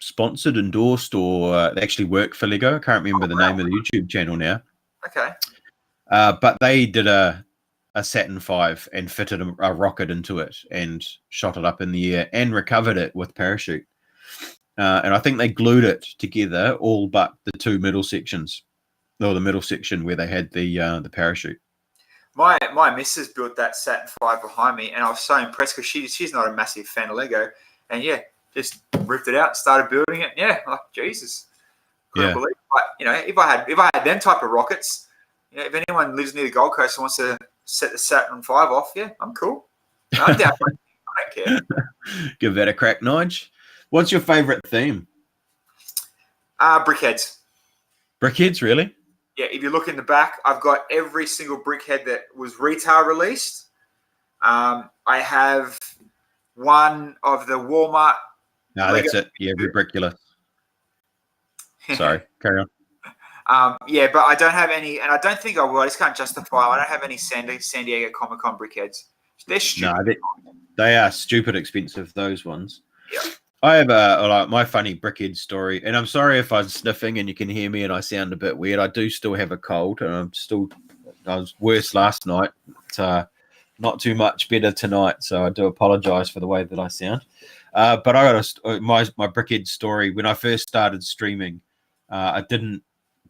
sponsored, endorsed, or they actually work for Lego. I can't remember the name of the YouTube channel now. Okay. But they did a Saturn V and fitted a rocket into it and shot it up in the air and recovered it with parachute. And I think they glued it together, all but the two middle sections, or the middle section where they had the parachute. My missus built that Saturn V behind me, and I was so impressed because she's not a massive fan of Lego, and just ripped it out, started building it. Yeah, like Jesus, couldn't believe it. But, if I had them type of rockets, if anyone lives near the Gold Coast and wants to set the Saturn V off, I'm cool. I'm down. I don't care. Give that a crack, Nige. What's your favourite theme? Brickheads. Brickheads, really? Yeah, if you look in the back, I've got every single brickhead that was retail released. I have one of the Walmart. No, Lego. That's it. Yeah, every brickula. Sorry, carry on. But I don't have any, and I don't think I will. I just can't justify. I don't have any San Diego Comic-Con brickheads. They're stupid. No, they are stupid expensive, those ones. Yeah. I have my funny brickhead story, and I'm sorry if I'm sniffing and you can hear me and I sound a bit weird. I do still have a cold, and I was worse last night. Not too much better tonight, so I do apologize for the way that I sound. But I got my brickhead story. When I first started streaming, I didn't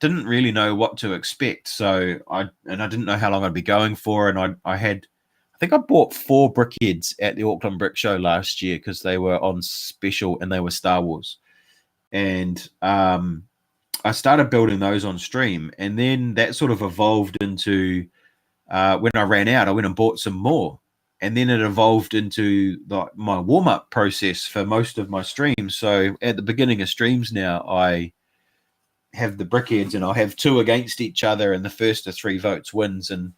really know what to expect. So I didn't know how long I'd be going for, and I think I bought 4 brickheads at the Auckland Brick Show last year because they were on special and they were Star Wars. And I started building those on stream, and then that sort of evolved into when I ran out, I went and bought some more. And then it evolved into my warm-up process for most of my streams. So at the beginning of streams now, I have the brickheads, and I'll have 2 against each other, and the first of 3 votes wins. And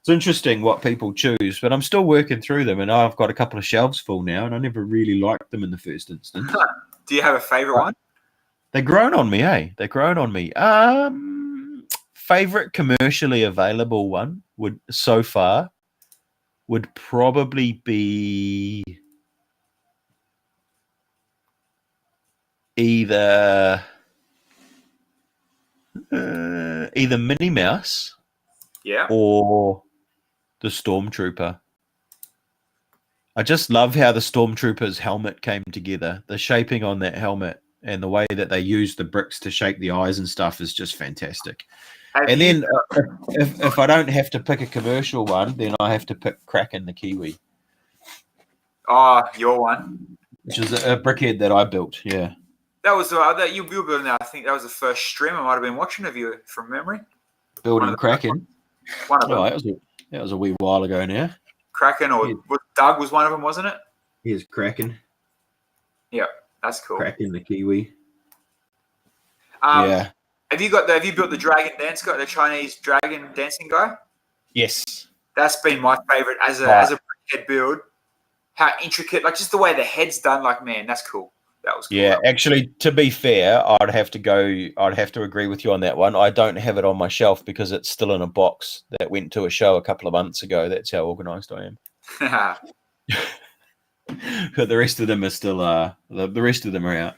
it's interesting what people choose, but I'm still working through them, and I've got a couple of shelves full now, and I never really liked them in the first instance. Do you have a favorite one? They're grown on me, eh? They're grown on me. Favorite commercially available one so far would probably be either Minnie Mouse, or the Stormtrooper. I just love how the Stormtrooper's helmet came together. The shaping on that helmet and the way that they use the bricks to shape the eyes and stuff is just fantastic. And then if I don't have to pick a commercial one, then I have to pick Kraken the Kiwi. Oh, your one. Which is a brickhead that I built, yeah. That was that you were building that. I think that was the first stream I might have been watching of you from memory. Building Kraken. One of them. That was a wee while ago now. Kraken or Doug was one of them, wasn't it? Here's Kraken. Yeah, that's cool. Kraken the Kiwi. Yeah. Have you built the dragon dance guy, the Chinese dragon dancing guy? Yes. That's been my favorite as a brickhead build. How intricate, like just the way the head's done, like, man, that's cool. That was cool. Yeah, actually, to be fair, I'd have to agree with you on that one. I don't have it on my shelf because it's still in a box that went to a show a couple of months ago. That's how organised I am. But the rest of them are still the rest of them are out.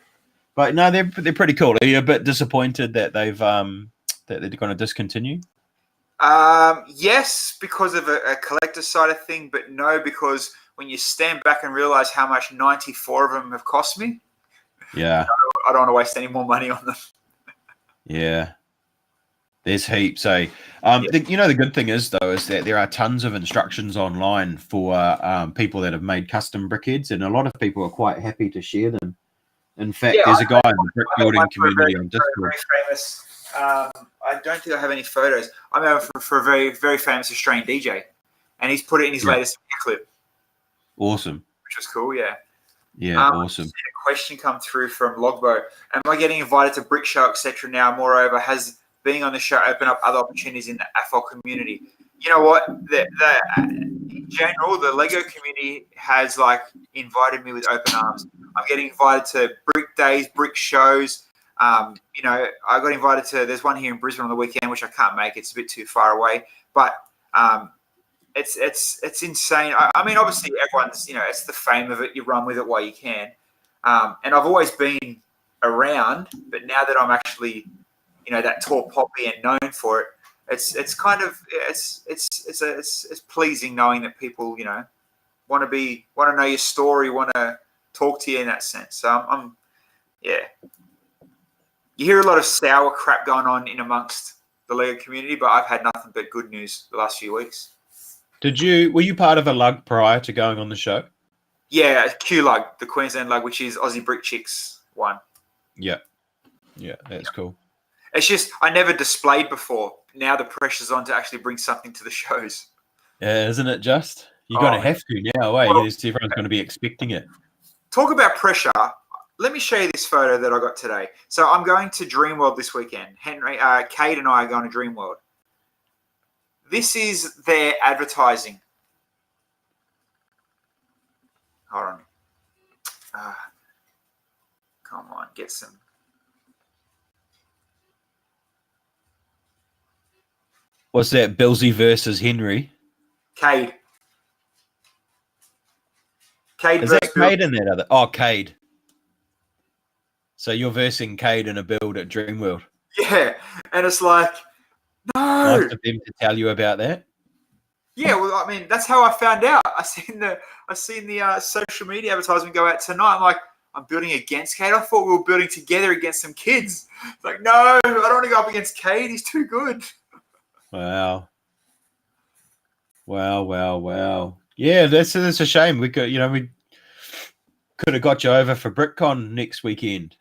But no, they're pretty cool. Are you a bit disappointed that they've that they're going to discontinue? Yes, because of a collector side of thing, but no, because when you stand back and realize how much 94 of them have cost me, yeah, I don't want to waste any more money on them. Yeah, there's heaps. You know, the good thing is though is that there are tons of instructions online for people that have made custom brickheads, and a lot of people are quite happy to share them. In fact, there's a guy in the brick building community on Discord. Very famous. I don't think I have any photos. I'm over for a very, very famous Australian DJ, and he's put it in his latest clip. Awesome. Which was cool, yeah. Yeah, awesome. A question come through from Logbo. Am I getting invited to Brick Show, etc. now? Moreover, has being on the show opened up other opportunities in the AFOL community? You know what? In general, the Lego community has invited me with open arms. I'm getting invited to brick days, brick shows. You know, I got invited to. There's one here in Brisbane on the weekend, which I can't make. It's a bit too far away, but it's insane. I mean, obviously, everyone's it's the fame of it. You run with it while you can. And I've always been around, but now that I'm actually that tall poppy and known for it, it's kind of it's pleasing knowing that people want to know your story, want to talk to you in that sense. So yeah. You hear a lot of sour crap going on in amongst the Lego community, but I've had nothing but good news the last few weeks. Were you part of a lug prior to going on the show? Yeah, Q lug, the Queensland lug, which is Aussie Brick Chicks one. Yeah, that's cool. It's just I never displayed before. Now the pressure's on to actually bring something to the shows. Yeah, isn't it just? You're going to have to now, eh? Everyone's going to be expecting it. Talk about pressure. Let me show you this photo that I got today. So I'm going to Dreamworld this weekend. Cade and I are going to Dreamworld. This is their advertising. Hold on. Come on, get some. What's that? Bilsy versus Henry? Cade. Is that Cade in that other? Oh, Cade. So you're versing Cade in a build at Dreamworld. Yeah, and it's like, no. Nice of them to tell you about that. Yeah, well, I mean, that's how I found out. I seen the social media advertisement go out tonight. I'm like, I'm building against Cade. I thought we were building together against some kids. It's like, no, I don't want to go up against Cade. He's too good. Wow. Yeah, that's a shame. We could have got you over for BrickCon next weekend.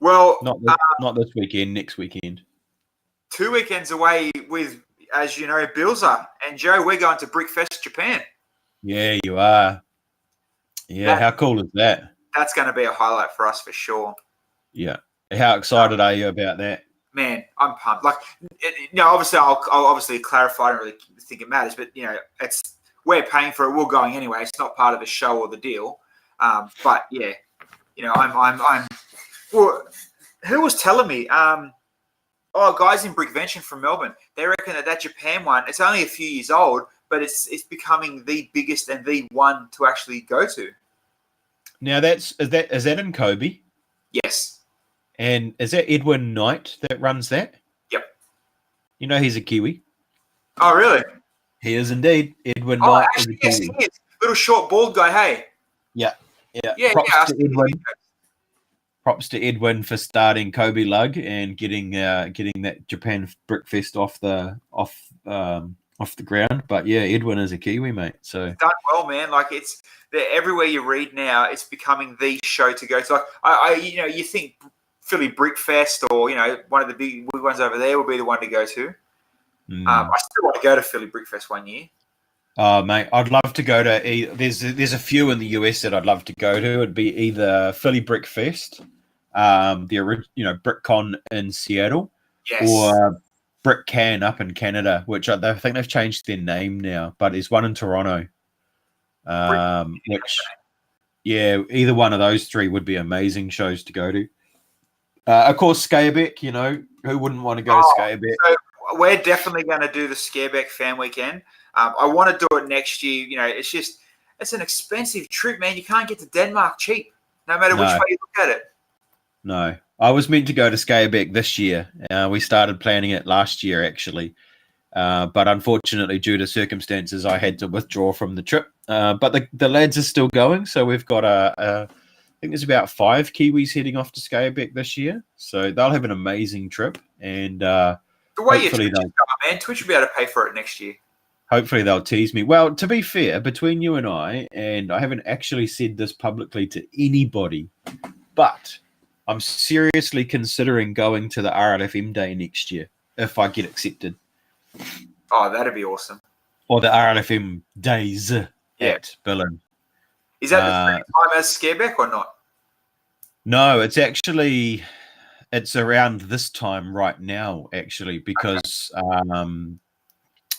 Well, not this weekend, next weekend. 2 weekends away with, as you know, Bilsy and Joe. We're going to Brickfest Japan. Yeah, you are. Yeah, how cool is that? That's going to be a highlight for us for sure. Yeah. How excited are you about that? Man, I'm pumped. Obviously, I'll obviously clarify. I don't really think it matters, but we're paying for it. We're going anyway. It's not part of the show or the deal. But yeah, I'm. Well, who was telling me? Guys in Brickvention from Melbourne, they reckon that Japan one, it's only a few years old, but it's becoming the biggest and the one to actually go to. Now is that in Kobe? Yes. And is that Edwin Knight that runs that? Yep. You know he's a Kiwi. Oh, really? He is indeed. Edwin Knight actually, is a Kiwi. Yes, he is. Little short bald guy, hey? Yeah. Yeah. Props to Edwin. props to Edwin for starting Kobe Lug and getting that Japan Brickfest off the ground. But yeah, Edwin is a Kiwi, mate. So done well, man. Like it's everywhere you read now, it's becoming the show to go to. Like you think Philly Brickfest or one of the big ones over there will be the one to go to. I still want to go to Philly Brickfest one year. Oh, mate, I'd love to go to. There's a few in the US that I'd love to go to. It'd be either Philly Brickfest, the original BrickCon in Seattle, yes, or BrickCan up in Canada, which I think they've changed their name now, but there's one in Toronto. Either one of those three would be amazing shows to go to. Of course, Scareback, who wouldn't want to go to Scareback? So we're definitely going to do the Scareback fan weekend. I want to do it next year. It's an expensive trip, man. You can't get to Denmark cheap, no matter which way you look at it. No. I was meant to go to Scareback this year. We started planning it last year, actually. But unfortunately, due to circumstances, I had to withdraw from the trip. But the lads are still going. So we've got I think there's about 5 Kiwis heading off to Scareback this year. So they'll have an amazing trip. And the way you Twitch man, Twitch will be able to pay for it next year. Hopefully they'll tease me. Well, to be fair, between you and I haven't actually said this publicly to anybody, but I'm seriously considering going to the RLFM day next year if I get accepted. Oh, that'd be awesome. Or the RLFM days at Berlin. Is that the same time as Scareback or not? No, it's around this time right now, actually, because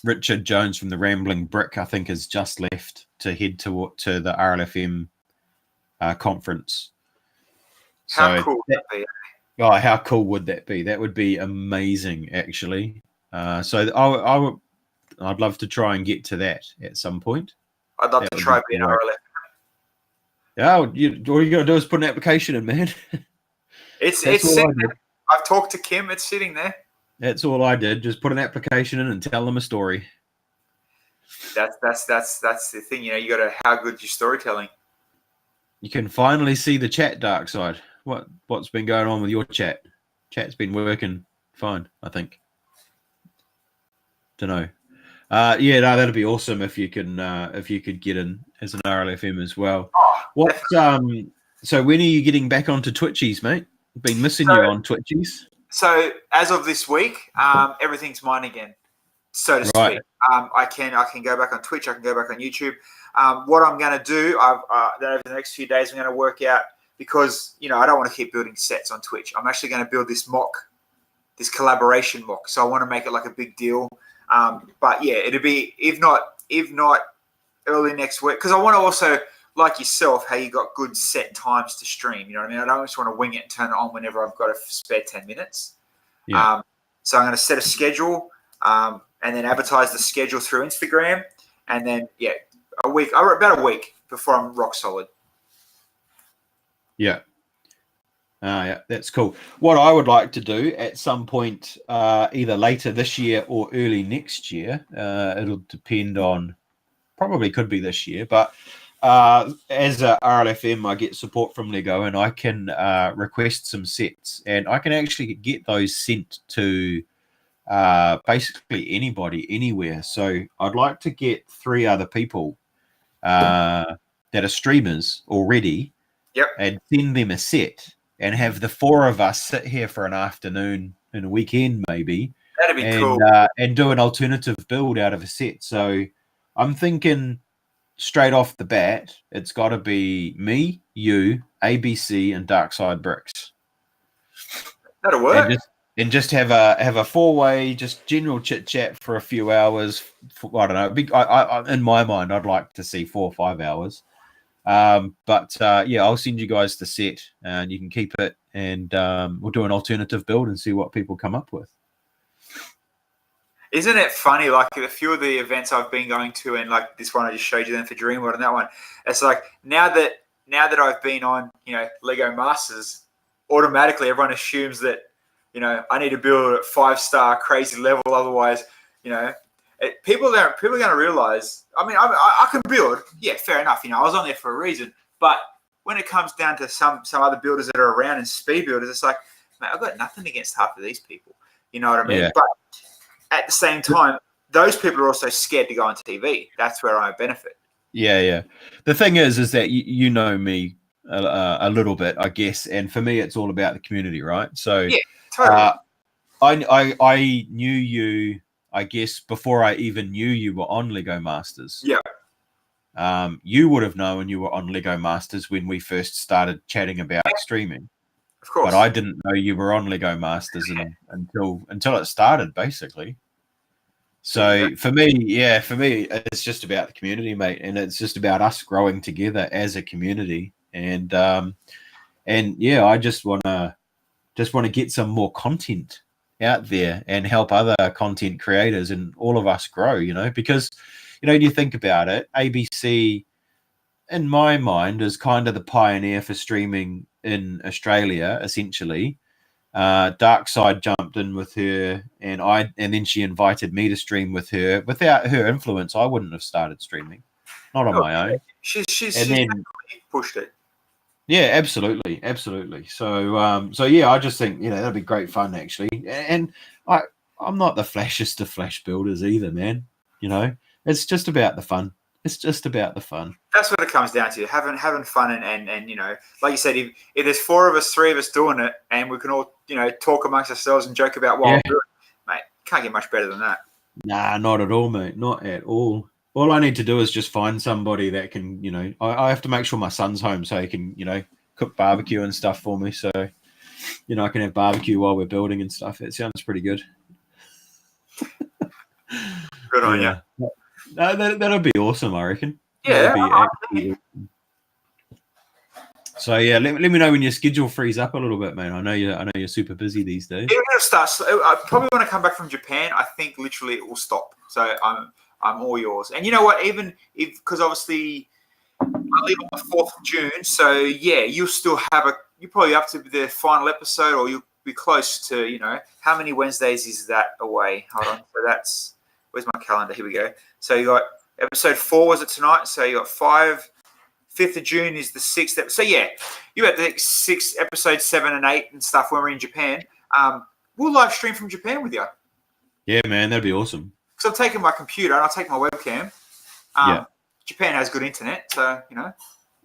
Richard Jones from the Rambling Brick, I think, has just left to head to the RLFM conference. How cool would that be? Oh, how cool would that be? That would be amazing, actually. So I'd love to try and get to that at some point. I'd love to try being RLFM. Yeah, all you got to do is put an application in, man. It's sitting there. I've talked to Kim. It's sitting there. That's all I did. Just put an application in and tell them a story. That's the thing. You got to how good's your storytelling. You can finally see the chat dark side. What's been going on with your chat? Chat's been working fine, I think. Don't know. That'd be awesome if you could get in as an RLFM as well. So when are you getting back onto Twitchies, mate? Been missing you on Twitchies. So as of this week, everything's mine again, so to speak. I can go back on Twitch. I can go back on YouTube. What I'm going to do, over the next few days, I'm going to work out because I don't want to keep building sets on Twitch. I'm actually going to build this collaboration mock. So I want to make it like a big deal. But yeah, it'll be if not early next week because I want to also. Like yourself, how you got good set times to stream. You know what I mean? I don't just want to wing it and turn it on whenever I've got a spare 10 minutes. Yeah. So I'm going to set a schedule and then advertise the schedule through Instagram. And then, about a week before I'm rock solid. Yeah. Yeah, that's cool. What I would like to do at some point, either later this year or early next year, it'll depend on, probably could be this year, but as a RLFM, I get support from Lego and I can request some sets and I can actually get those sent to basically anybody, anywhere. So I'd like to get 3 other people that are streamers already and send them a set and have the 4 of us sit here for an afternoon and a weekend maybe. That'd be cool. And do an alternative build out of a set. So I'm thinking... straight off the bat, it's got to be me, you, ABC, and Darkside Bricks. That'll work. And just have a 4-way, just general chit chat for a few hours. I don't know. I in my mind, I'd like to see 4 or 5 hours. But I'll send you guys the set, and you can keep it, and we'll do an alternative build and see what people come up with. Isn't it funny, like a few of the events I've been going to and like this one I just showed you then for Dreamworld and that one, it's like now that I've been on, Lego Masters, automatically everyone assumes that, I need to build at 5-star crazy level. Otherwise, people are going to realize, I mean, I can build. Yeah, fair enough. I was on there for a reason, but when it comes down to some other builders that are around and speed builders, it's like, mate, I've got nothing against half of these people. You know what I mean? Yeah. But at the same time, those people are also scared to go on TV. That's where I benefit. Yeah. The thing is that you know me a little bit, I guess, and for me, it's all about the community, right? So Yeah, totally. I knew you, I guess, before I even knew you were on Lego Masters. Yeah. You would have known you were on Lego Masters when we first started chatting about streaming. Of course. But I didn't know you were on Lego Masters until it started, basically. So for me, it's just about the community, mate, and it's just about us growing together as a community. And yeah, I just want to get some more content out there and help other content creators and all of us grow. Because you think about it, ABC, in my mind, is kind of the pioneer for streaming in Australia, essentially. Darkside jumped in with her, and then she invited me to stream with her. Without her influence, I wouldn't have started streaming, not on my own. She's then pushed it. Yeah, absolutely. So yeah, I just think that'd be great fun actually. And I'm not the flashiest of flash builders either, man. It's just about the fun. It's just about the fun. That's what it comes down to, having fun and like you said, if there's 4 of us, 3 of us doing it, and we can all talk amongst ourselves and joke about what we're doing, mate, can't get much better than that. Nah, not at all, mate. Not at all. All I need to do is just find somebody that can, I have to make sure my son's home so he can, cook barbecue and stuff for me. So, I can have barbecue while we're building and stuff. It sounds pretty good. Good on you. No, that'll be awesome, I reckon. Yeah. So yeah, let me know when your schedule frees up a little bit, man. I know you're super busy these days. It'll start. I probably when I come back from Japan, I think literally it will stop. So I'm all yours. And you know what? Even because obviously I leave on the 4th of June, so yeah, you'll still have you're probably up to the final episode, or you'll be close to how many Wednesdays is that away? Hold on. So that's. Where's my calendar? Here we go. So you got episode 4, was it tonight? So you got 5. 5th of June is the 6th episode. So yeah, you got the 6 episode 7 and 8 and stuff when we're in Japan. We'll live stream from Japan with you. Yeah, man, that'd be awesome. So I'm taking my computer and I'll take my webcam. Japan has good internet, so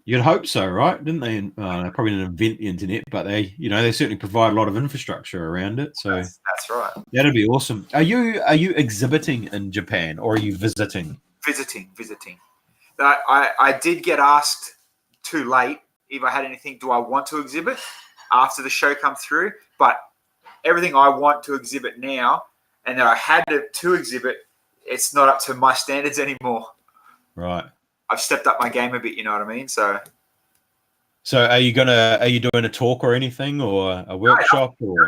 You'd hope so, right? Didn't they? They probably didn't invent the internet, but they certainly provide a lot of infrastructure around it. So that's right. That'd be awesome. Are you exhibiting in Japan or are you visiting? Visiting. I did get asked too late if I had anything. Do I want to exhibit after the show come through? But everything I want to exhibit now, and that I had to exhibit, it's not up to my standards anymore. Right. I've stepped up my game a bit, you know what I mean? So are you doing a talk or anything, or a workshop? No,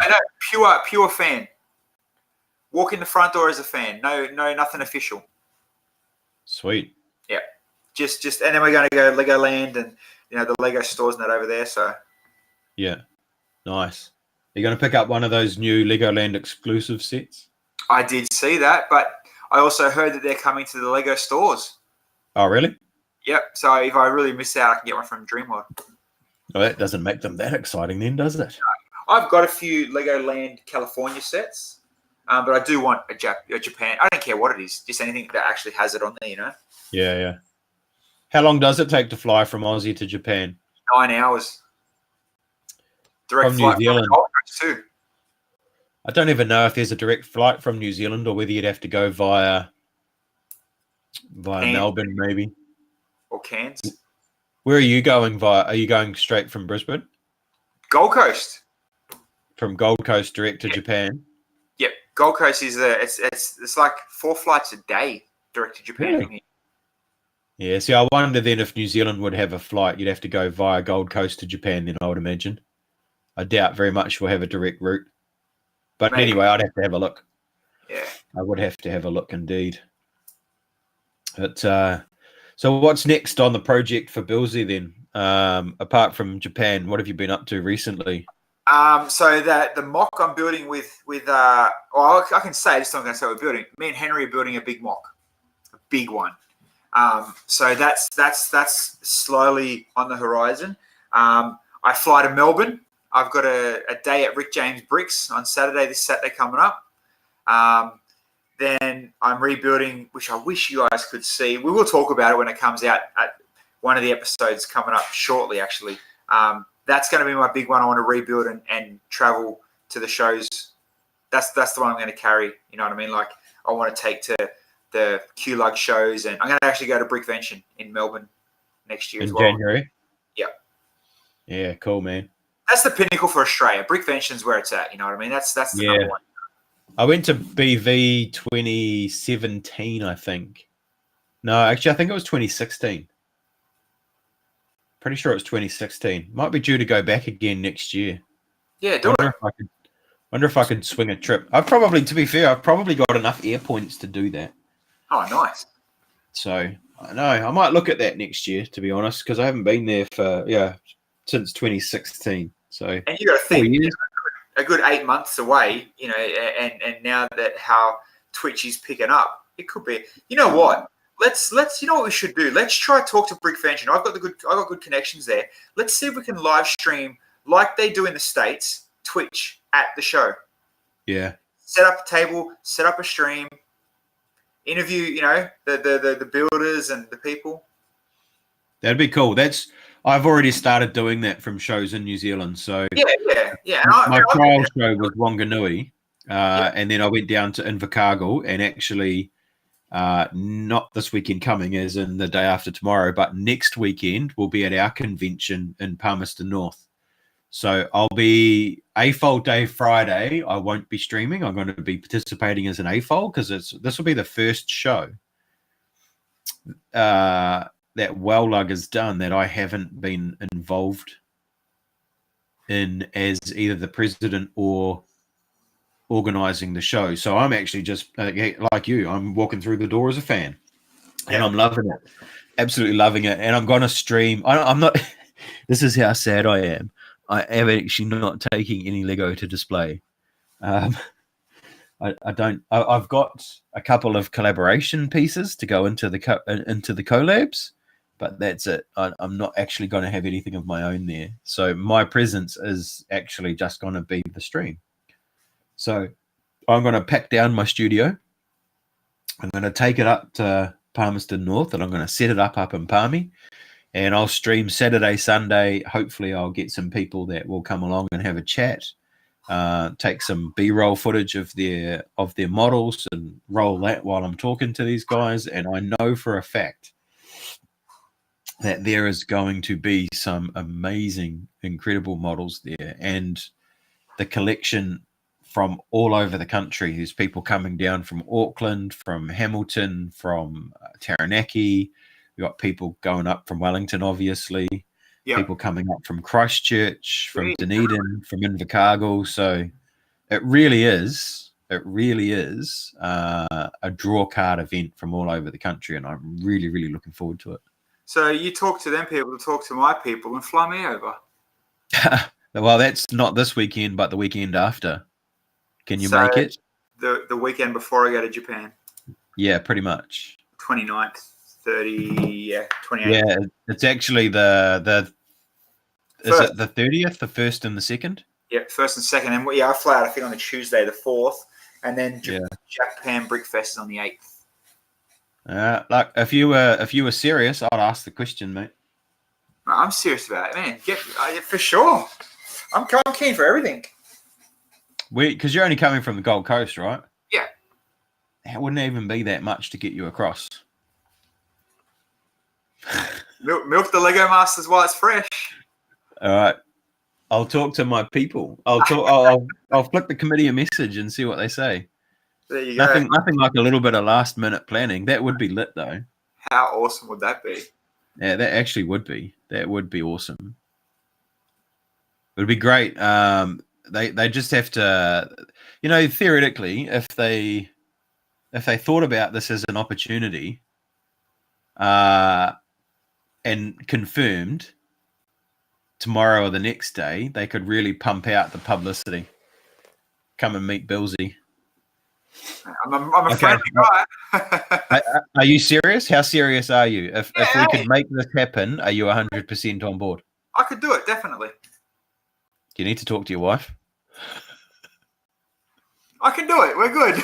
pure fan. Walk in the front door as a fan. No, nothing official. Sweet. Yeah. Just and then we're going to go Legoland and the Lego stores and that over there. So yeah, nice. Are you going to pick up one of those new Legoland exclusive sets? I did see that, but I also heard that they're coming to the Lego stores. Oh, really? Yep. So if I really miss out, I can get one from Dreamworld. Well, that doesn't make them that exciting then, does it? I've got a few Legoland California sets, but I do want a Japan. I don't care what it is, just anything that actually has it on there, Yeah. How long does it take to fly from Aussie to Japan? 9 hours. Direct from flight New Zealand. from Gold Coast too. I don't even know if there's a direct flight from New Zealand or whether you'd have to go via Melbourne, maybe. Or Cairns. Where are you going via? Are you going straight from Brisbane? Gold Coast. From Gold Coast direct to Japan? Yep. Gold Coast is it's like 4 flights a day direct to Japan from here. Yeah, see, I wonder then if New Zealand would have a flight, you'd have to go via Gold Coast to Japan then, I would imagine. I doubt very much we'll have a direct route. But Maybe. Anyway, I'd have to have a look. Yeah. I would have to have a look indeed. But so what's next on the project for Bilsy then? Apart from Japan, what have you been up to recently? So that the mock I'm building with I can say, I just not going to say we're building. Me and Henry are building a big mock, a big one. So that's slowly on the horizon. I fly to Melbourne. I've got a day at Rick James Bricks on Saturday, this Saturday coming up. Then I'm rebuilding, which I wish you guys could see. We will talk about it when it comes out at one of the episodes coming up shortly, actually. That's going to be my big one. I want to rebuild and travel to the shows. That's the one I'm going to carry. You know what I mean? Like, I want to take to the Q-Lug shows, and I'm going to actually go to Brickvention in Melbourne next year as well. In January? Yeah. Yeah, cool, man. That's the pinnacle for Australia. Brickvention's where it's at. You know what I mean? That's the number one. I went to BV 2017, I think. No, actually, I think it was 2016. Pretty sure it was 2016. Might be due to go back again next year. Yeah, do it. Wonder if I could swing a trip. To be fair, I've probably got enough air points to do that. Oh, nice. So, I know. I might look at that next year, to be honest, because I haven't been there since 2016. So, and you got to think, a good 8 months away, you know, and now that how Twitch is picking up, it could be. You know what? Let's you know what we should do? Let's try talk to Brickvention. I've got good connections there. Let's see if we can live stream like they do in the States, Twitch at the show. Yeah. Set up a table, set up a stream, interview, you know, the builders and the people. That'd be cool. I've already started doing that from shows in New Zealand. So yeah. My trial show was Wanganui, and then I went down to Invercargill, and actually, not this weekend coming, as in the day after tomorrow, but next weekend we'll be at our convention in Palmerston North. So I'll be AFOL Day Friday. I won't be streaming. I'm going to be participating as an AFOL because this will be the first show that Wellug has done that I haven't been involved in as either the president or organizing the show. So I'm actually just like you. I'm walking through the door as a fan, and I'm loving it, absolutely loving it. And I'm going to stream. I'm not. This is how sad I am. I am actually not taking any Lego to display. I don't. I've got a couple of collaboration pieces to go into the collabs, but that's it. I'm not actually going to have anything of my own there. So my presence is actually just going to be the stream. So I'm going to pack down my studio. I'm going to take it up to Palmerston North, and I'm going to set it up in Palmy. And I'll stream Saturday, Sunday. Hopefully I'll get some people that will come along and have a chat, take some B-roll footage of their models and roll that while I'm talking to these guys. And I know for a fact that there is going to be some amazing, incredible models there. And the collection from all over the country. There's people coming down from Auckland, from Hamilton, from Taranaki. We've got people going up from Wellington, obviously. Yep. People coming up from Christchurch, from Dunedin, from Invercargill. So it really is a draw card event from all over the country, and I'm really, really looking forward to it. So you talk to them people to talk to my people and fly me over. Well, that's not this weekend, but the weekend after. Can you make it? The weekend before I go to Japan. Yeah, pretty much. 29th, 30, 28th. Yeah, it's actually is it the 30th, the 1st and the 2nd? Yeah, 1st and 2nd. And I fly out, I think, on the Tuesday, the 4th. And then Japan Brickfest is on the 8th. Like if you were serious, I'd ask the question, mate. I'm serious about it, man. For sure. I'm keen for everything. Because you're only coming from the Gold Coast, right? Yeah. It wouldn't even be that much to get you across. Milk the Lego Masters while it's fresh. All right. I'll talk to my people. I'll flick the committee a message and see what they say. There you go. Nothing like a little bit of last minute planning. That would be lit, though. How awesome would that be? Yeah, that actually would be. That would be awesome. It would be great. They just have to, theoretically, if they thought about this as an opportunity, and confirmed tomorrow or the next day, they could really pump out the publicity. Come and meet Bilsy. I'm a friendly guy. Are you serious? How serious are you? If we could make this happen, are you 100% on board? I could do it, definitely. You need to talk to your wife. I can do it. We're good.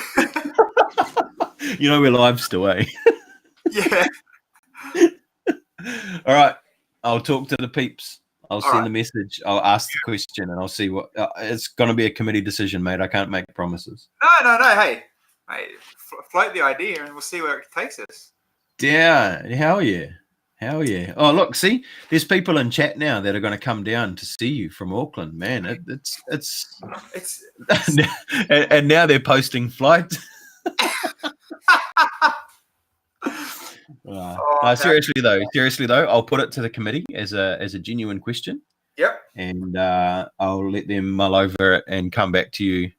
You know we're live still, eh? Yeah. All right. I'll talk to the peeps. I'll send right. the message. I'll ask the question, and I'll see what. It's going to be a committee decision, mate. I can't make promises. No. Hey, float the idea, and we'll see where it takes us. Yeah. Hell yeah. Hell yeah. Oh, look, see, there's people in chat now that are going to come down to see you from Auckland, man. It's and now they're posting flights. No, seriously though, I'll put it to the committee as a genuine question. Yep. And I'll let them mull over it and come back to you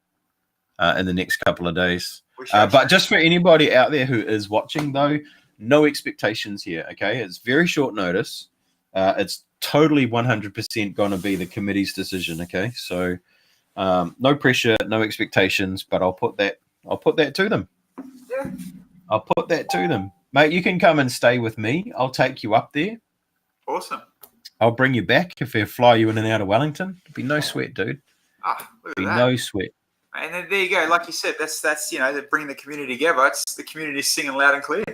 in the next couple of days. But just for anybody out there who is watching, though, no expectations here, okay? It's very short notice. It's totally 100% going to be the committee's decision, okay? So no pressure, no expectations, but I'll put that to them. Yeah. I'll put that to them. Mate, you can come and stay with me. I'll take you up there. Awesome. I'll bring you back if they fly you in and out of Wellington. It'd be no sweat, dude. Look at be that. No sweat. And then there you go. Like you said, that's they're bringing the community together. It's the community singing loud and clear.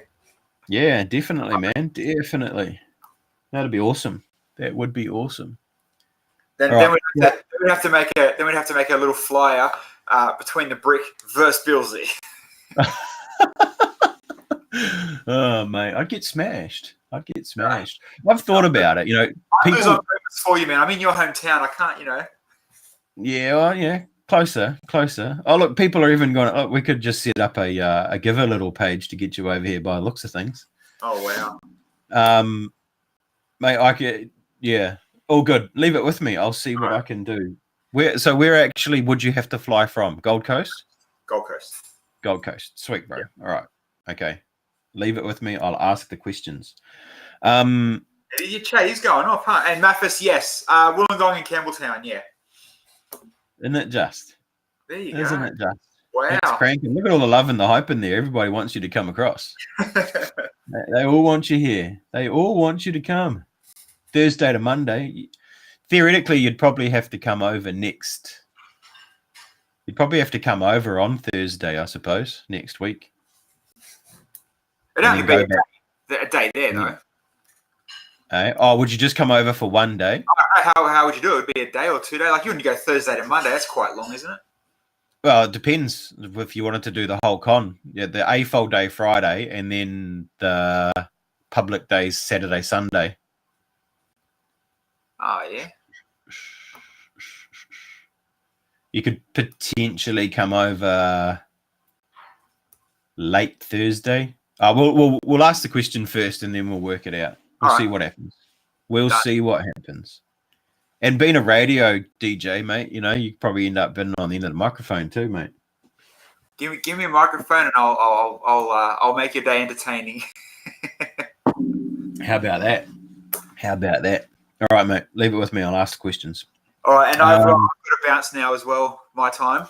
Yeah, definitely, man. Definitely. That'd be awesome. That would be awesome. Then we'd have to make a little flyer between the brick versus Bilsy. Oh, mate, I'd get smashed. I've thought about it. You know, people. I'm purpose for you, man. I'm in your hometown. I can't, Yeah, well, yeah, closer. Oh, look, people are even going. Oh, we could just set up a give a little page to get you over here by the looks of things. Oh wow. Mate, I could. Yeah, all good. Leave it with me. I'll see what I can do. Where actually would you have to fly from? Gold Coast. Gold Coast. Sweet, bro. All right. Okay. Leave it with me. I'll ask the questions. He's going off, huh? And Mathis, yes. Wollongong and Campbelltown, yeah. Isn't it just? There you go. Isn't it just? Wow. It's cranking. Look at all the love and the hype in there. Everybody wants you to come across. They all want you here. They all want you to come. Thursday to Monday. Theoretically, you'd probably have to come over next. You'd probably have to come over on Thursday, I suppose, next week. It'd only be a day there, though. Oh, would you just come over for one day? How would you do it? It'd be a day or 2 days. Like, you wouldn't go Thursday to Monday. That's quite long, isn't it? Well, it depends if you wanted to do the whole con. Yeah, the AFOL day Friday and then the public days Saturday, Sunday. Oh, yeah. You could potentially come over late Thursday. We'll ask the question first and then we'll work it out. We'll see what happens. We'll see what happens. And being a radio DJ, mate, you know, you probably end up being on the end of the microphone too, mate. Give me a microphone and I'll make your day entertaining. How about that? All right, mate. Leave it with me. I'll ask the questions. All right, and I've got to bounce now as well. My time.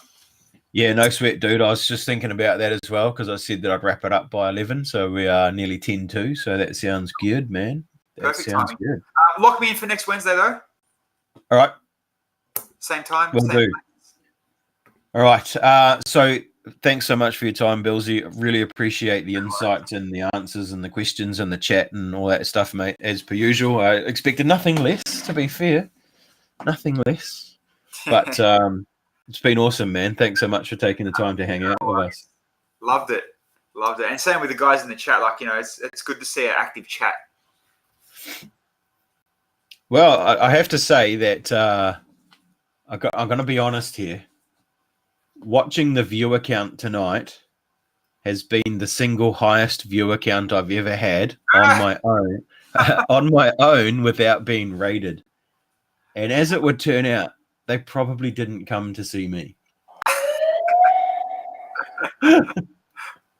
Yeah, no sweat, dude. I was just thinking about that as well because I said that I'd wrap it up by 11, so we are nearly 10-2. So that sounds good, man. Perfect timing. Good. Lock me in for next Wednesday, though. All right. Same time. Will do. All right. So thanks so much for your time, Bilsy. Really appreciate the insights and the answers and the questions and the chat and all that stuff, mate. As per usual, I expected nothing less, to be fair. Nothing less. But it's been awesome, man. Thanks so much for taking the time to hang out with us. Loved it. And same with the guys in the chat. Like, you know, it's good to see an active chat. Well, I have to say that I'm going to be honest here. Watching the viewer count tonight has been the single highest viewer count I've ever had on my own, without being rated. And as it would turn out, they probably didn't come to see me.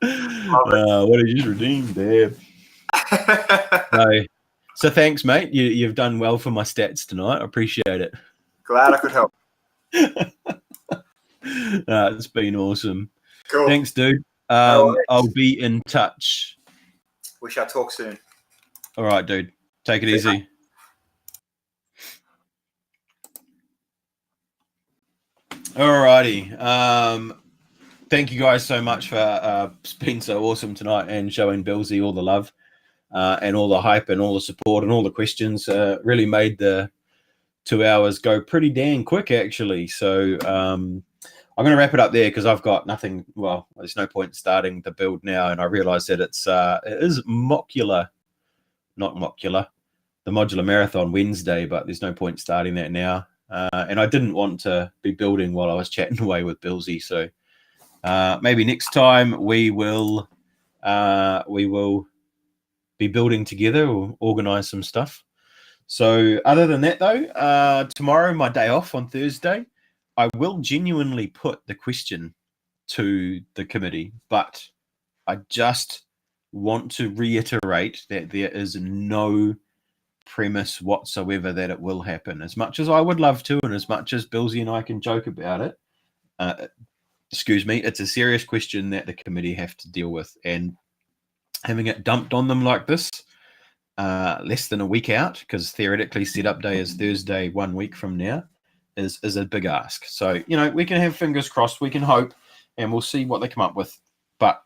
What did you redeem there? So thanks, mate. You've done well for my stats tonight. I appreciate it. Glad I could help. It's been awesome. Cool. Thanks, dude. I'll be in touch. We shall talk soon. All right, dude. Take it easy. Alrighty. Thank you guys so much for being so awesome tonight and showing Bilsy all the love and all the hype and all the support and all the questions. Really made the 2 hours go pretty dang quick, actually. So I'm going to wrap it up there because I've got nothing. Well, there's no point starting the build now, and I realise that it is the modular marathon Wednesday, but there's no point starting that now. And I didn't want to be building while I was chatting away with Bilsy, so maybe next time we will be building together or organise some stuff. So other than that, though, tomorrow, my day off on Thursday, I will genuinely put the question to the committee, but I just want to reiterate that there is no premise whatsoever that it will happen. As much as I would love to, and as much as Bilsy and I can joke about it, it's a serious question that the committee have to deal with, and having it dumped on them like this, less than a week out, because theoretically setup day is Thursday 1 week from now, is a big ask. So, we can have fingers crossed, we can hope, and we'll see what they come up with. But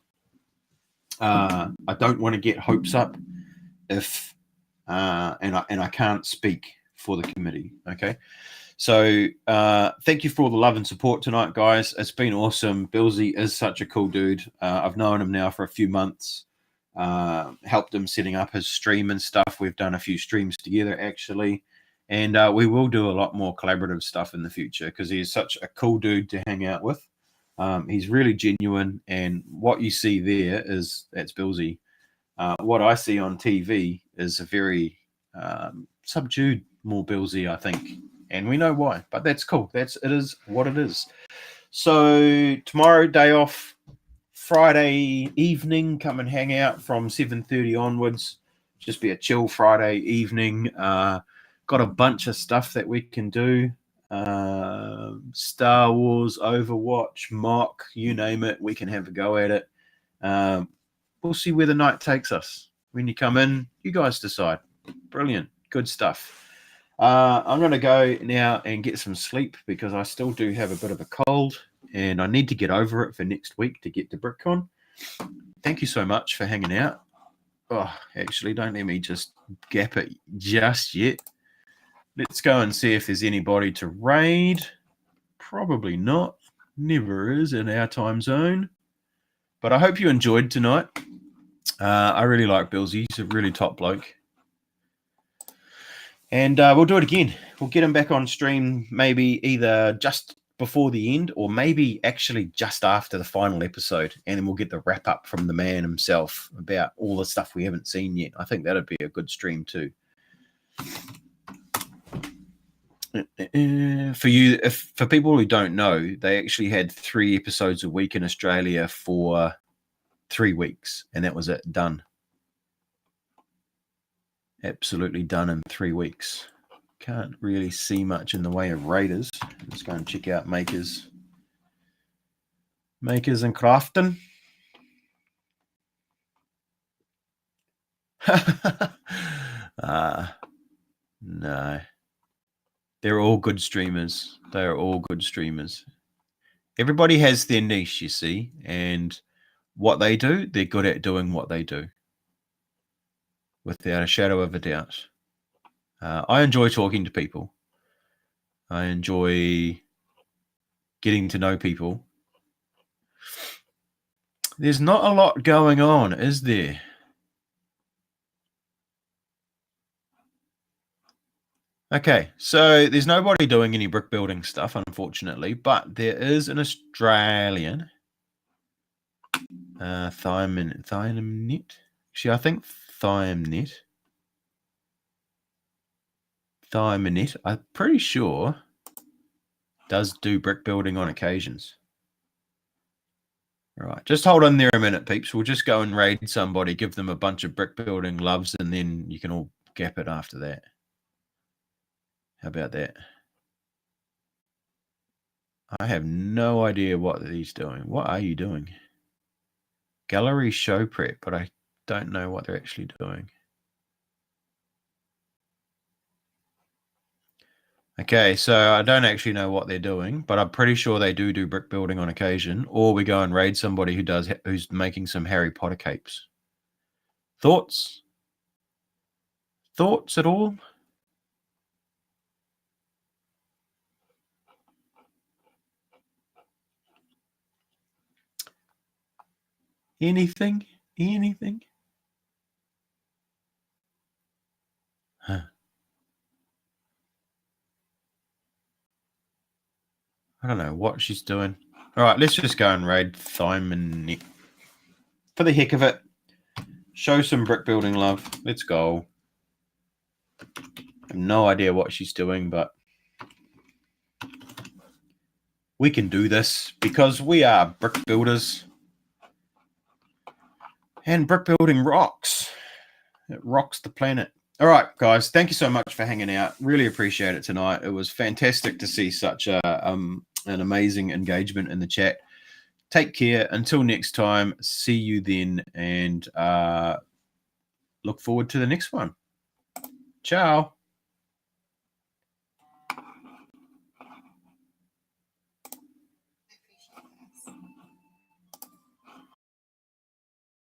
I don't want to get hopes up if and I can't speak for the committee. Okay. So thank you for all the love and support tonight, guys. It's been awesome. Bilsy is such a cool dude. I've known him now for a few months. Helped him setting up his stream and stuff. We've done a few streams together, actually. And we will do a lot more collaborative stuff in the future because he's such a cool dude to hang out with. He's really genuine. And what you see there that's Bilsy. What I see on TV is a very subdued, more Bilsy, I think. And we know why, but that's cool. It is what it is. So tomorrow, day off. Friday evening, come and hang out from 7:30 onwards. Just be a chill Friday evening. Got a bunch of stuff that we can do. Star Wars, Overwatch, Mock, you name it. We can have a go at it. We'll see where the night takes us. When you come in, you guys decide. Brilliant. Good stuff. I'm going to go now and get some sleep because I still do have a bit of a cold and I need to get over it for next week to get to BrickCon. Thank you so much for hanging out. Oh, actually, don't let me just gap it just yet. Let's go and see if there's anybody to raid. Probably not. Never is in our time zone. But I hope you enjoyed tonight. I really like Bilsy. He's a really top bloke. And we'll do it again. We'll get him back on stream maybe either just before the end or maybe actually just after the final episode. And then we'll get the wrap up from the man himself about all the stuff we haven't seen yet. I think that'd be a good stream too. For people who don't know, they actually had 3 episodes a week in Australia for 3 weeks. And that was it. Done. Absolutely done in 3 weeks. Can't really see much in the way of raiders. Let's go and check out makers and crafting. No. They're all good streamers. They are all good streamers. Everybody has their niche, you see, and what they do, they're good at doing what they do. Without a shadow of a doubt. I enjoy talking to people. I enjoy getting to know people. There's not a lot going on, is there? Okay, so there's nobody doing any brick building stuff, unfortunately, but there is an Australian Thiamnet. Actually, I think Thiamnet, I'm pretty sure, does do brick building on occasions. All right, just hold on there a minute, peeps. We'll just go and raid somebody, give them a bunch of brick building loves, and then you can all gap it after that. How about that? I have no idea what he's doing. What are you doing? Gallery show prep, but I don't know what they're actually doing. Okay, so I don't actually know what they're doing, but I'm pretty sure they do brick building on occasion, or we go and raid somebody who's making some Harry Potter capes. Thoughts? Thoughts at all? Anything? Anything? Huh. I don't know what she's doing. All right, let's just go and raid Thyman for the heck of it. Show some brick building love. Let's go. I have no idea what she's doing, but we can do this because we are brick builders. And brick building rocks. It rocks the planet. All right, guys. Thank you so much for hanging out. Really appreciate it tonight. It was fantastic to see such an amazing engagement in the chat. Take care. Until next time. See you then, and look forward to the next one. Ciao.